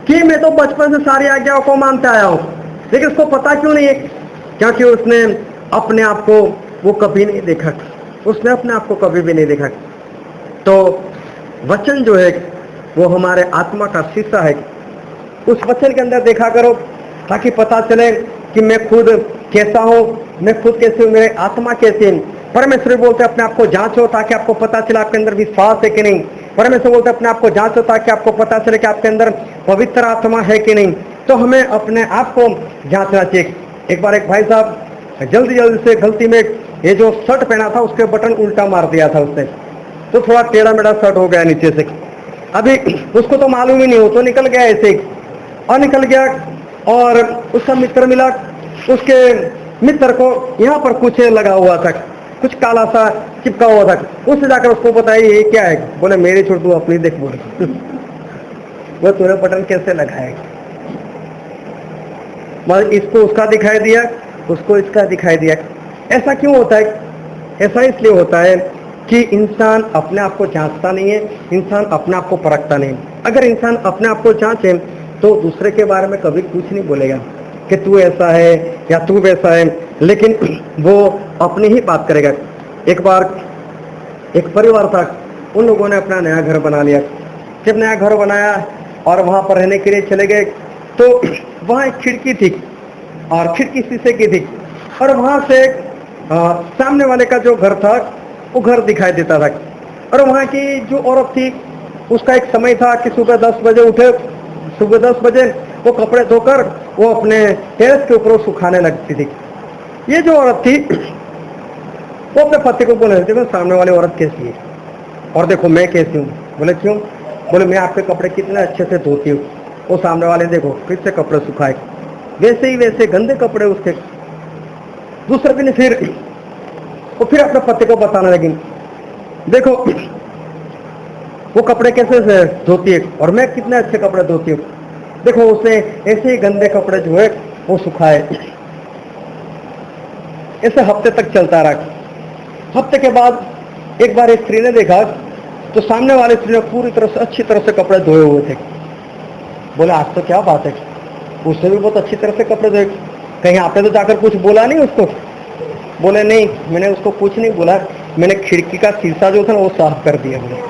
कि मैं तो बचपन से सारी आज्ञाओं को मानता आया हूं, लेकिन उसको पता क्यों नहीं है? क्योंकि उसने अपने आप को वो कभी नहीं देखा। उसने अपने आप को कभी भी नहीं देखा। तो वचन जो है वो हमारे आत्मा का शीशा है। उस वचन के अंदर देखा करो, ताकि पता चले कि मैं खुद कैसा हूँ, मैं खुद कैसे हूँ, मेरे आत्मा कैसी है। परमेश्वर बोलते अपने आप को जांचो, ताकि आपको पता चले आपके अंदर विश्वास है कि नहीं। परमेश्वर बोलते अपने आप को जांचो, ताकि आपको पता चले कि आपके अंदर पवित्र आत्मा है कि नहीं। तो हमें अपने आप को जांचना चाहिए। एक बार एक भाई साहब जल्दी जल्दी से गलती में ये जो शर्ट पहना था उसके बटन उल्टा मार दिया था उसने, तो थोड़ा टेढ़ा मेढ़ा शर्ट हो गया नीचे से। अभी उसको तो मालूम ही नहीं, हो तो निकल गया ऐसे ही, और निकल गया। और उसका मित्र मिला, उसके मित्र को यहाँ पर कुछ लगा हुआ था, कुछ काला सा चिपका हुआ था। उससे जाकर उसको बताया ये क्या है? बोले मेरी छोड़, तू अपनी देख। बोले वो तूने बटन कैसे लगाया? मतलब इसको उसका दिखाई दिया, उसको इसका दिखाई दिया। ऐसा क्यों होता है? ऐसा इसलिए होता है कि इंसान अपने आप को जांचता नहीं है, इंसान अपने आप को परखता नहीं। अगर इंसान अपने आप को जांचे तो दूसरे के बारे में कभी कुछ नहीं बोलेगा कि तू ऐसा है या तू वैसा है, लेकिन वो अपनी ही बात करेगा। एक बार एक परिवार था, उन लोगों ने अपना नया घर बना लिया। जब नया घर बनाया और वहां पर रहने के लिए चले गए, तो वहां एक खिड़की थी और खिड़की शीशे की थी, और वहां से सामने वाले का जो घर था वो घर दिखाई देता था। और वहां की जो औरत थी, उसका एक समय था कि सुबह 10 बजे उठे, सुबह 10 बजे वो कपड़े धोकर वो अपने टेरेस के ऊपर सुखाने लगती थी। ये जो औरत थी वो अपने पति को बोले, देखो सामने वाली औरत कैसी है और देखो मैं कैसी हूँ। बोले क्यों? बोले मैं आपके कपड़े कितने अच्छे से धोती हूँ। वो सामने वाले देखो फिर से कपड़े सुखाए, वैसे ही वैसे गंदे कपड़े उसके। दूसरे दिन फिर वो फिर अपने पति को बताने लगी, देखो वो कपड़े कैसे से धोती है और मैं कितने अच्छे कपड़े धोती हूँ। देखो उसने ऐसे ही गंदे कपड़े जो है वो सुखाए। ऐसे हफ्ते तक चलता रहा। हफ्ते के बाद एक बार एक स्त्री ने देखा तो सामने वाले स्त्री ने पूरी तरह से अच्छी तरह से कपड़े धोए हुए थे। बोले आज तो क्या बात है, उसने भी बहुत अच्छी तरह से कपड़े धोए, कहीं आपने तो जाकर कुछ बोला नहीं उसको? बोले नहीं, मैंने उसको कुछ नहीं बोला, मैंने खिड़की का शीशा जो था ना वो साफ कर दिया। बोले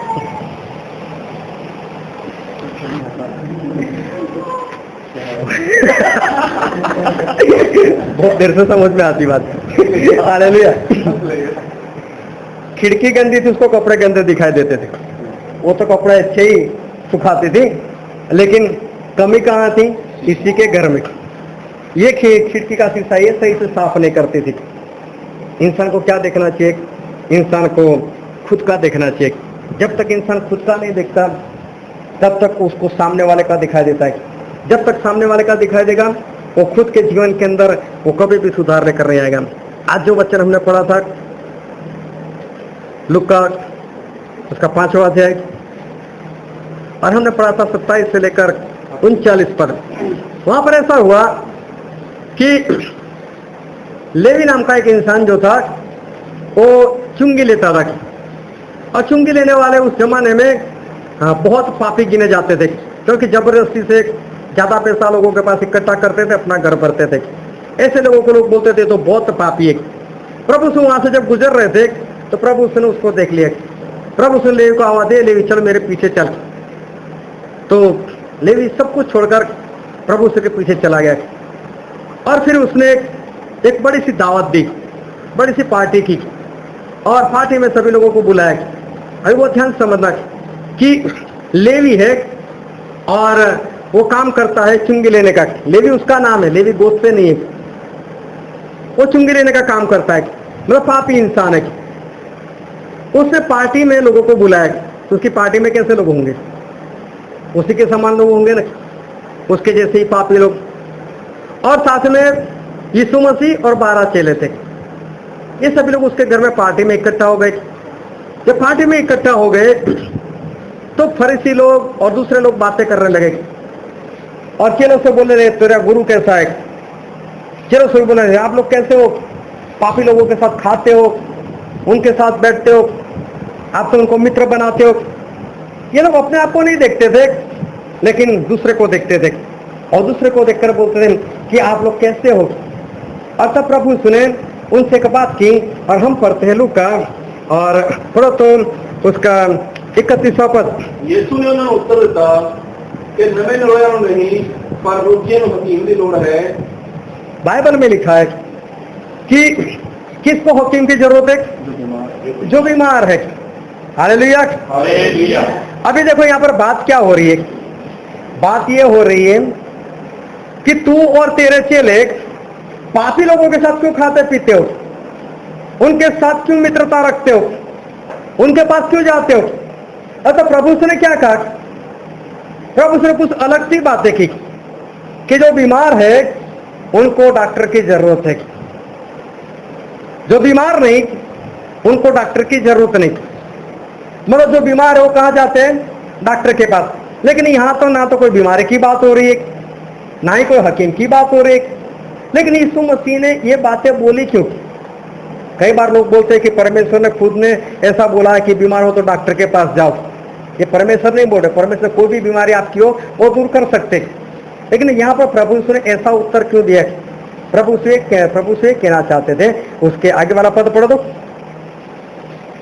बहुत देर से समझ में आती बात। हालेलुया। खिड़की गंदी थी, उसको कपड़े गंदे दिखाई देते थे। वो तो कपड़े अच्छे ही सुखाती थी, लेकिन कमी कहाँ थी? इसी के घर में। ये खिड़की का शीशा ये सही से साफ नहीं करती थी। इंसान को क्या देखना चाहिए? इंसान को खुद का देखना चाहिए। जब तक इंसान खुद का नहीं देखता तब तक उसको सामने वाले का दिखाई देता है। जब तक सामने वाले का दिखाई देगा वो खुद के जीवन के अंदर वो कभी भी सुधार लेकर नहीं आएगा। आज जो वचन हमने पढ़ा था लूका उसका 5वां अध्याय, और हमने पढ़ा था 27 से लेकर 39 पद। वहां पर ऐसा हुआ कि लेवी नाम का एक इंसान जो था वो चुंगी लेता था, और चुंगी लेने वाले उस जमाने में बहुत पापी गिने जाते थे, क्योंकि जबरदस्ती से ज्यादा पैसा लोगों के पास इकट्ठा करते थे, अपना घर भरते थे। ऐसे लोगों को लोग बोलते थे तो बहुत पापी है। प्रभु से वहां से जब गुजर रहे थे तो प्रभु ने उसको देख लिया। प्रभु से लेवी को आवाज दे, लेवी चल मेरे पीछे चल। तो लेवी सब कुछ छोड़कर प्रभु से के पीछे चला गया। और फिर उसने एक बड़ी सी दावत दी, बड़ी सी पार्टी की, और पार्टी में सभी लोगों को बुलाया। अभी वो ध्यान समझना कि लेवी है और वो काम करता है चुंगी लेने का। लेवी उसका नाम है, लेवी गोत्र से नहीं है। वो चुंगी लेने का काम करता है, मतलब पापी इंसान है। उसने पार्टी में लोगों को बुलाया, तो उसकी पार्टी में कैसे लोग होंगे? उसी के समान लोग होंगे ना, उसके जैसे ही पापी लोग। और साथ में यीशु मसीह और 12 चेले थे। ये सभी लोग उसके घर में पार्टी में इकट्ठा हो गए। जब पार्टी में इकट्ठा हो गए तो फरीसी लोग और दूसरे लोग बातें करने लगे और चेलों से बोले रहे, तेरा गुरु कैसा है? चेलों से बोले रहे, आप लोग कैसे हो? पापी लोगों के साथ खाते हो, उनके साथ बैठते हो, आप तो उनको मित्र बनाते हो। ये लोग अपने आप को नहीं देखते थे, लेकिन दूसरे को देखते थे, और दूसरे को देखकर बोलते थे कि आप लोग कैसे हो। और तब प्रभु सुने उनसे एक बात की, और हम पढ़ते हैं लूका, और पढ़ो तो उसका 31वां पद। यीशु ने उन्हें उत्तर दिता कि नवे नरोया नहीं, पर रोगियों को हकीम की लोड़ है। बाइबल में लिखा है कि किसको हकीम की जरूरत है? जो बीमार है। हालेलुया। हालेलुया। अभी देखो यहाँ पर बात क्या हो रही है? बात ये हो रही है कि तू और तेरे चेले पापी लोगों के साथ क्यों खाते पीते हो? उनके साथ क्यों मित्रता रखते हो? उनके पास क्यों जाते हो? तो प्रभु ने क्या कहा? प्रभु ने कुछ अलग सी बातें की कि जो बीमार है उनको डॉक्टर की जरूरत है, जो बीमार नहीं उनको डॉक्टर की जरूरत नहीं। मतलब जो बीमार है वो कहाँ जाते हैं? डॉक्टर के पास। लेकिन यहाँ तो ना तो कोई बीमारी की बात हो रही है, ना ही कोई हकीम की बात हो रही है। लेकिन यीशु मसीह ने ये बातें बोली क्यों? कई बार लोग बोलते हैं कि परमेश्वर ने खुद ने ऐसा बोला है कि बीमार हो तो डॉक्टर के पास जाओ। ये परमेश्वर नहीं बोल रहे, परमेश्वर कोई भी बीमारी आपकी हो वो दूर कर सकते। लेकिन यहाँ पर प्रभु ने ऐसा उत्तर क्यों दिया? प्रभु से कहना चाहते थे। उसके आगे वाला पद पढ़ो तो।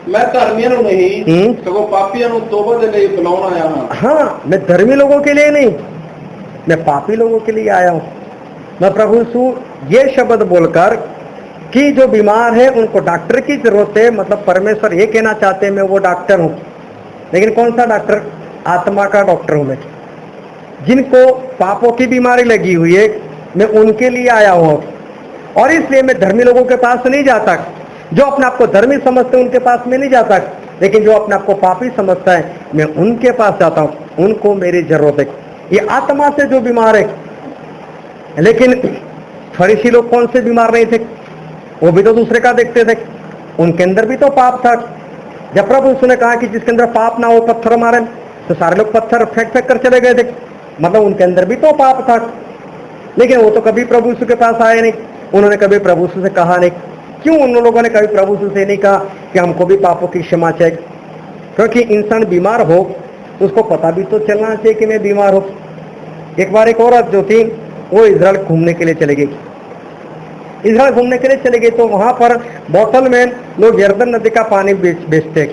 मैं धर्मियों नहीं सगो पापियों तौबा के लिए बुलाना आया हूं। हाँ, मैं धर्मी लोगों के लिए नहीं, मैं पापी लोगों के लिए आया हूं। मैं प्रभु यीशु ये शब्द बोलकर कि जो बीमार है उनको डॉक्टर की जरूरत है, मतलब परमेश्वर ये कहना चाहते हैं मैं वो डॉक्टर हूं। लेकिन कौन सा डॉक्टर? आत्मा का डॉक्टर हूं मैं। जिनको पापों की बीमारी लगी हुई है मैं उनके लिए आया हूं। और इसलिए मैं धर्मी लोगों के पास नहीं जाता। जो अपने आप को धर्मी समझते हैं उनके पास में नहीं जाता, लेकिन जो अपने आप को पापी समझता है मैं उनके पास जाता हूं। उनको मेरी जरूरत है, ये आत्मा से जो बीमार है। लेकिन फरीसी लोग कौन से बीमार नहीं थे? वो भी तो दूसरे का देखते थे, उनके अंदर भी तो पाप था। जब प्रभु उसने कहा कि जिसके अंदर पाप ना हो पत्थर मारे, तो सारे लोग पत्थर फेंक फेंक कर चले गए थे। मतलब उनके अंदर भी तो पाप था। लेकिन वो तो कभी प्रभु यीशु के पास आए नहीं, उन्होंने कभी प्रभु यीशु से कहा नहीं। क्यों उन लोगों ने कभी प्रभु यीशु से नहीं कहा कि हमको भी पापों की क्षमा चाहिए? क्योंकि इंसान बीमार हो तो उसको पता भी तो चलना चाहिए कि मैं बीमार हूं। एक बार एक औरत जो थी वो इजराइल घूमने के लिए चली गई। इजराइल घूमने के लिए चले गए तो वहां पर बोतल में लोग यर्दन नदी का पानी बेचते।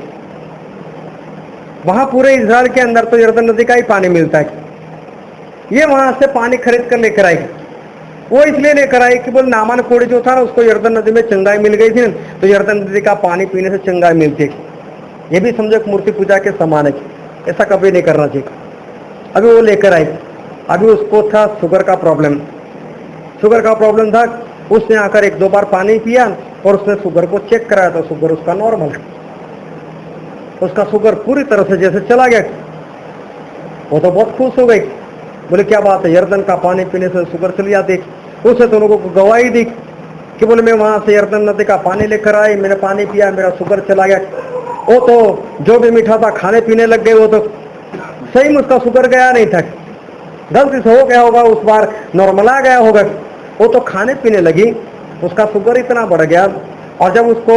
वहां पूरे इजराइल के अंदर तो यर्दन नदी का ही पानी मिलता है। ये वहां से पानी खरीद कर लेकर आई। वो इसलिए लेकर आई कि बोल नामान कोड़ी जो था ना उसको यर्दन नदी में चंगाई मिल गई थी, तो यर्दन नदी का पानी पीने से चंगाई मिलती है। ये भी समझो एक मूर्ति पूजा के समान है, ऐसा कभी नहीं करना चाहिए। अभी वो लेकर आई, अभी उसको था शुगर का प्रॉब्लम। शुगर का प्रॉब्लम था, उसने आकर 1-2 बार पानी पिया और उसने शुगर को चेक कराया तो शुगर उसका नॉर्मल है। उसका शुगर पूरी तरह से जैसे चला गया। वो तो बहुत खुश हो गई, बोले क्या बात है, यर्दन का पानी पीने से शुगर चली जाती। उसने तो लोगों को गवाही दी कि बोले मैं वहां से यर्दन नदी का पानी लेकर आई, मैंने पानी पिया, मेरा शुगर चला गया। वो तो जो भी मीठा था खाने पीने लग गए। वो तो सही में उसका शुगर गया नहीं था, गलती से हो गया होगा, उस बार नॉर्मल आ गया होगा। वो तो खाने पीने लगी, उसका शुगर इतना बढ़ गया। और जब उसको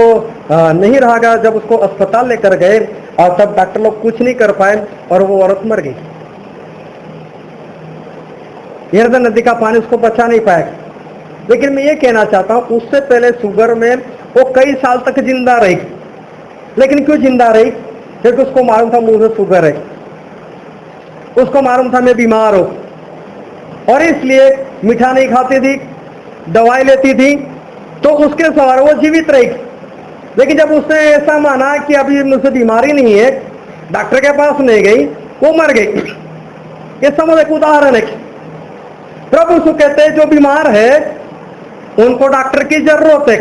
नहीं रहा गया, जब उसको अस्पताल लेकर गए और तब डॉक्टर लोग कुछ नहीं कर पाए और वो औरत मर गई। यरदन नदी का पानी उसको बचा नहीं पाया। लेकिन मैं ये कहना चाहता हूं, उससे पहले शुगर में वो कई साल तक जिंदा रही। लेकिन क्यों जिंदा रही? क्योंकि उसको मालूम था मुझे शुगर है, उसको मालूम था मैं बीमार हूं, और इसलिए मीठा नहीं खाती थी, दवाई लेती थी, तो उसके सवार वो जीवित रही। लेकिन जब उसने ऐसा माना कि अभी मुझसे बीमारी नहीं है, डॉक्टर के पास नहीं गई, वो मर गई। ये समझ एक उदाहरण है। प्रभु यीशु कहते हैं जो बीमार है उनको डॉक्टर की जरूरत है,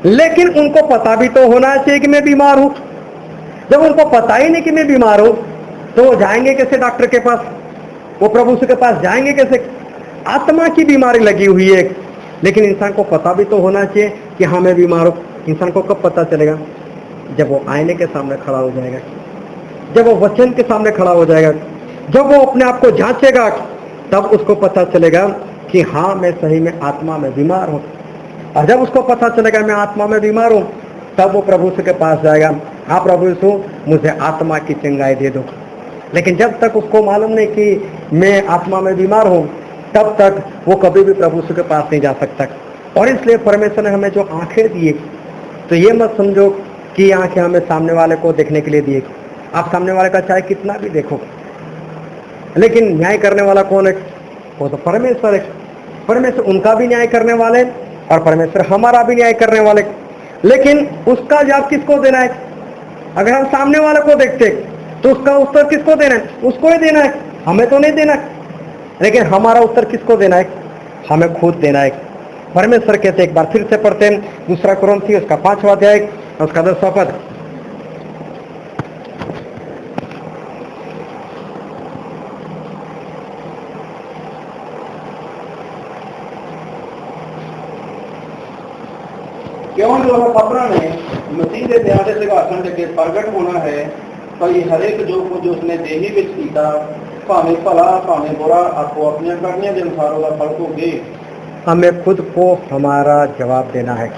लेकिन उनको पता भी तो होना चाहिए कि मैं बीमार हूं। जब उनको पता ही नहीं कि मैं बीमार हूं, तो वो जाएंगे कैसे डॉक्टर के पास? वो प्रभु यीशु के पास जाएंगे कैसे? आत्मा की बीमारी लगी हुई है, लेकिन इंसान को पता भी तो होना चाहिए कि हाँ मैं बीमार हूं। इंसान को कब पता चलेगा? जब वो आईने के सामने खड़ा हो जाएगा, जब वो वचन के सामने खड़ा हो जाएगा, जब वो अपने आप को जांचेगा, तब उसको पता चलेगा कि हाँ मैं सही में आत्मा में बीमार हूं। और जब उसको पता चलेगा मैं आत्मा में बीमार हूं, तब वो प्रभु यीशु के पास जाएगा, हाँ प्रभु यीशु मुझे आत्मा की चंगाई दे दो। लेकिन जब तक उसको मालूम नहीं कि मैं आत्मा में बीमार हूं, तब तक वो कभी भी प्रभु यीशु के पास नहीं जा सकता। और इसलिए परमेश्वर ने हमें जो आंखें दी, तो ये मत समझो कि ये आंखें हमें सामने वाले को देखने के लिए दिए। आप सामने वाले का चाहे कितना भी देखो, लेकिन न्याय करने वाला कौन है? वो तो परमेश्वर है। परमेश्वर उनका भी न्याय करने वाले और परमेश्वर हमारा भी न्याय करने वाले। लेकिन उसका जवाब किसको देना है? अगर हम सामने वाले को देखते तो उसका उत्तर किसको देना है? उसको ही देना है, हमें तो नहीं देना है। लेकिन हमारा उत्तर किसको देना है? हमें खुद देना है। परमेश्वर कहते, एक बार फिर से पढ़ते हैं, 2 कुरिन्थियों उसका 5वां अध्याय उसका 10वां पद। क्यों जो है पत्रा ने मसीह के ध्यान से सिंहासन के प्रगट होना है, पर हरेक जो कुछ उसने देही विच कीता, भावे भला भावे बुरा, आपको अपनी करनिया के अनुसार उसका फल भोगे। हमें खुद को हमारा जवाब देना है।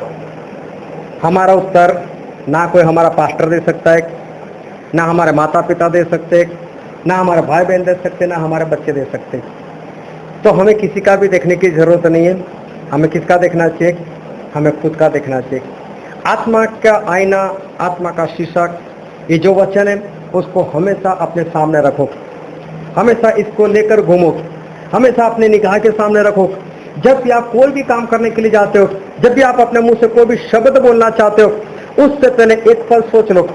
हमारा उत्तर ना कोई हमारा पास्टर दे सकता है, ना हमारे माता पिता दे सकते, ना हमारे भाई बहन दे सकते, ना हमारे बच्चे दे सकते। तो हमें किसी का भी देखने की जरूरत नहीं है। हमें किसका देखना चाहिए? हमें खुद का देखना चाहिए। आत्मा का आईना, आत्मा का शीशा, ये जो वचन है उसको हमेशा अपने सामने रखो, हमेशा इसको लेकर घूमो, हमेशा अपने निगाह के सामने रखो। जब भी आप कोई भी काम करने के लिए जाते हो, जब भी आप अपने मुंह से कोई भी शब्द बोलना चाहते हो, उससे पहले एक पल सोच लो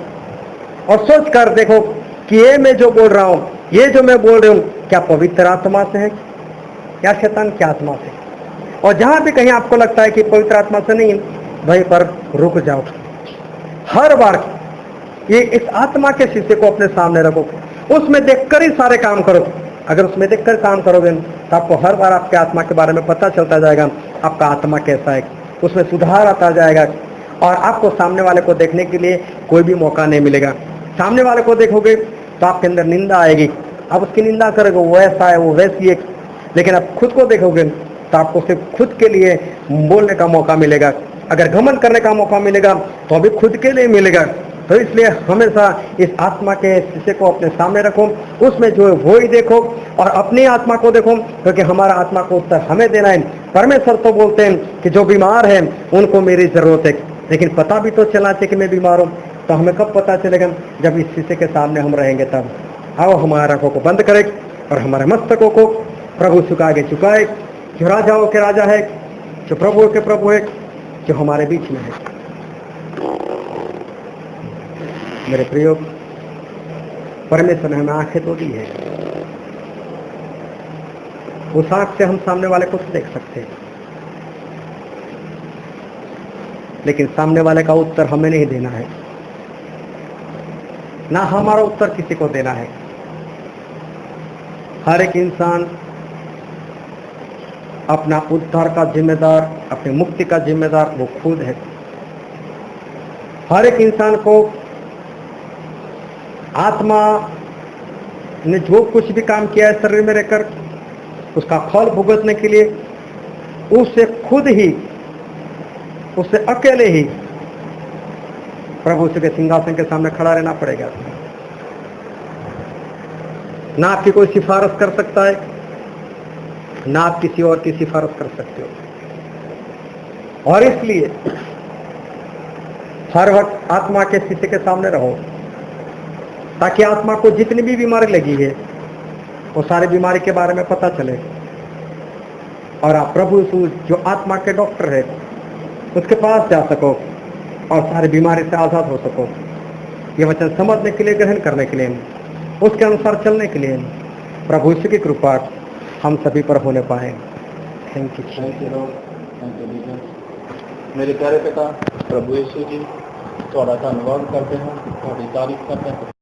और सोच कर देखो कि ये मैं जो बोल रहा हूं, ये जो मैं बोल रही हूं, क्या पवित्र आत्मा से है या शैतान की आत्मा से? और जहां भी कहीं आपको लगता है कि पवित्र आत्मा से नहीं, वहीं पर रुक जाओ। हर बार ये इस आत्मा के शीशे को अपने सामने रखो, उसमें देखकर ही सारे काम करो। अगर उसमें देखकर काम करोगे तो आपको हर बार आपके आत्मा के बारे में पता चलता जाएगा, आपका आत्मा कैसा है, उसमें सुधार आता जाएगा। और आपको सामने वाले को देखने के लिए कोई भी मौका नहीं मिलेगा। सामने वाले को देखोगे तो आपके अंदर निंदा आएगी, आप उसकी निंदा करोगे, वो ऐसा है, वो वैसी है। लेकिन आप खुद को देखोगे तो आपको सिर्फ खुद के लिए बोलने का मौका मिलेगा। अगर घमंड करने का मौका मिलेगा तो अभी खुद के लिए मिलेगा। तो इसलिए हमेशा इस आत्मा के शीशे को अपने सामने रखो, उसमें जो है वो ही देखो और अपनी आत्मा को देखो, क्योंकि हमारा आत्मा को उत्तर हमें देना है। परमेश्वर तो बोलते हैं कि जो बीमार हैं उनको मेरी जरूरत है, लेकिन पता भी तो चलना चाहिए कि मैं बीमार हूँ। तो हमें कब पता चलेगा? जब इस शीशे के सामने हम रहेंगे तब। आओ हमारे आंखों को बंद करें और हमारे मस्तकों को प्रभु झुका के झुकाए, जो राजाओं के राजा है, जो प्रभुओं के प्रभु है, जो हमारे बीच में है। मेरे प्रियो, परमेश्वर ने हमें आंखें तो दी है, उस आंख से हम सामने वाले को देख सकते हैं, लेकिन सामने वाले का उत्तर हमें नहीं देना है, ना हमारा उत्तर किसी को देना है। हर एक इंसान अपना उद्धार का जिम्मेदार, अपनी मुक्ति का जिम्मेदार वो खुद है। हर एक इंसान को आत्मा ने जो कुछ भी काम किया है शरीर में रहकर, उसका फल भुगतने के लिए उसे खुद ही, उसे अकेले ही प्रभु यीशु के सिंहासन के सामने खड़ा रहना पड़ेगा। ना आपकी कोई सिफारिश कर सकता है, ना आप किसी और की सिफारिश कर सकते हो। और इसलिए हर वक्त आत्मा के शीशे के सामने रहो, ताकि आत्मा को जितनी भी बीमारी लगी है वो सारी बीमारी के बारे में पता चले, और आप प्रभु यीशु जो आत्मा के डॉक्टर है उसके पास जा सको और सारी बीमारी से आजाद हो सको। ये वचन समझने के लिए, ग्रहण करने के लिए, उसके अनुसार चलने के लिए प्रभु यीशु की कृपा हम सभी पर होने पाए। Thank you. Thank you Lord, thank you Jesus. मेरे प्यारे पिता प्रभु यीशु जी, ਤੁਹਾਡਾ ਧੰਨਵਾਦ ਕਰਦੇ ਹਾਂ, ਤੁਹਾਡੀ ਤਾਰੀਫ ਕਰਦੇ ਹਾਂ।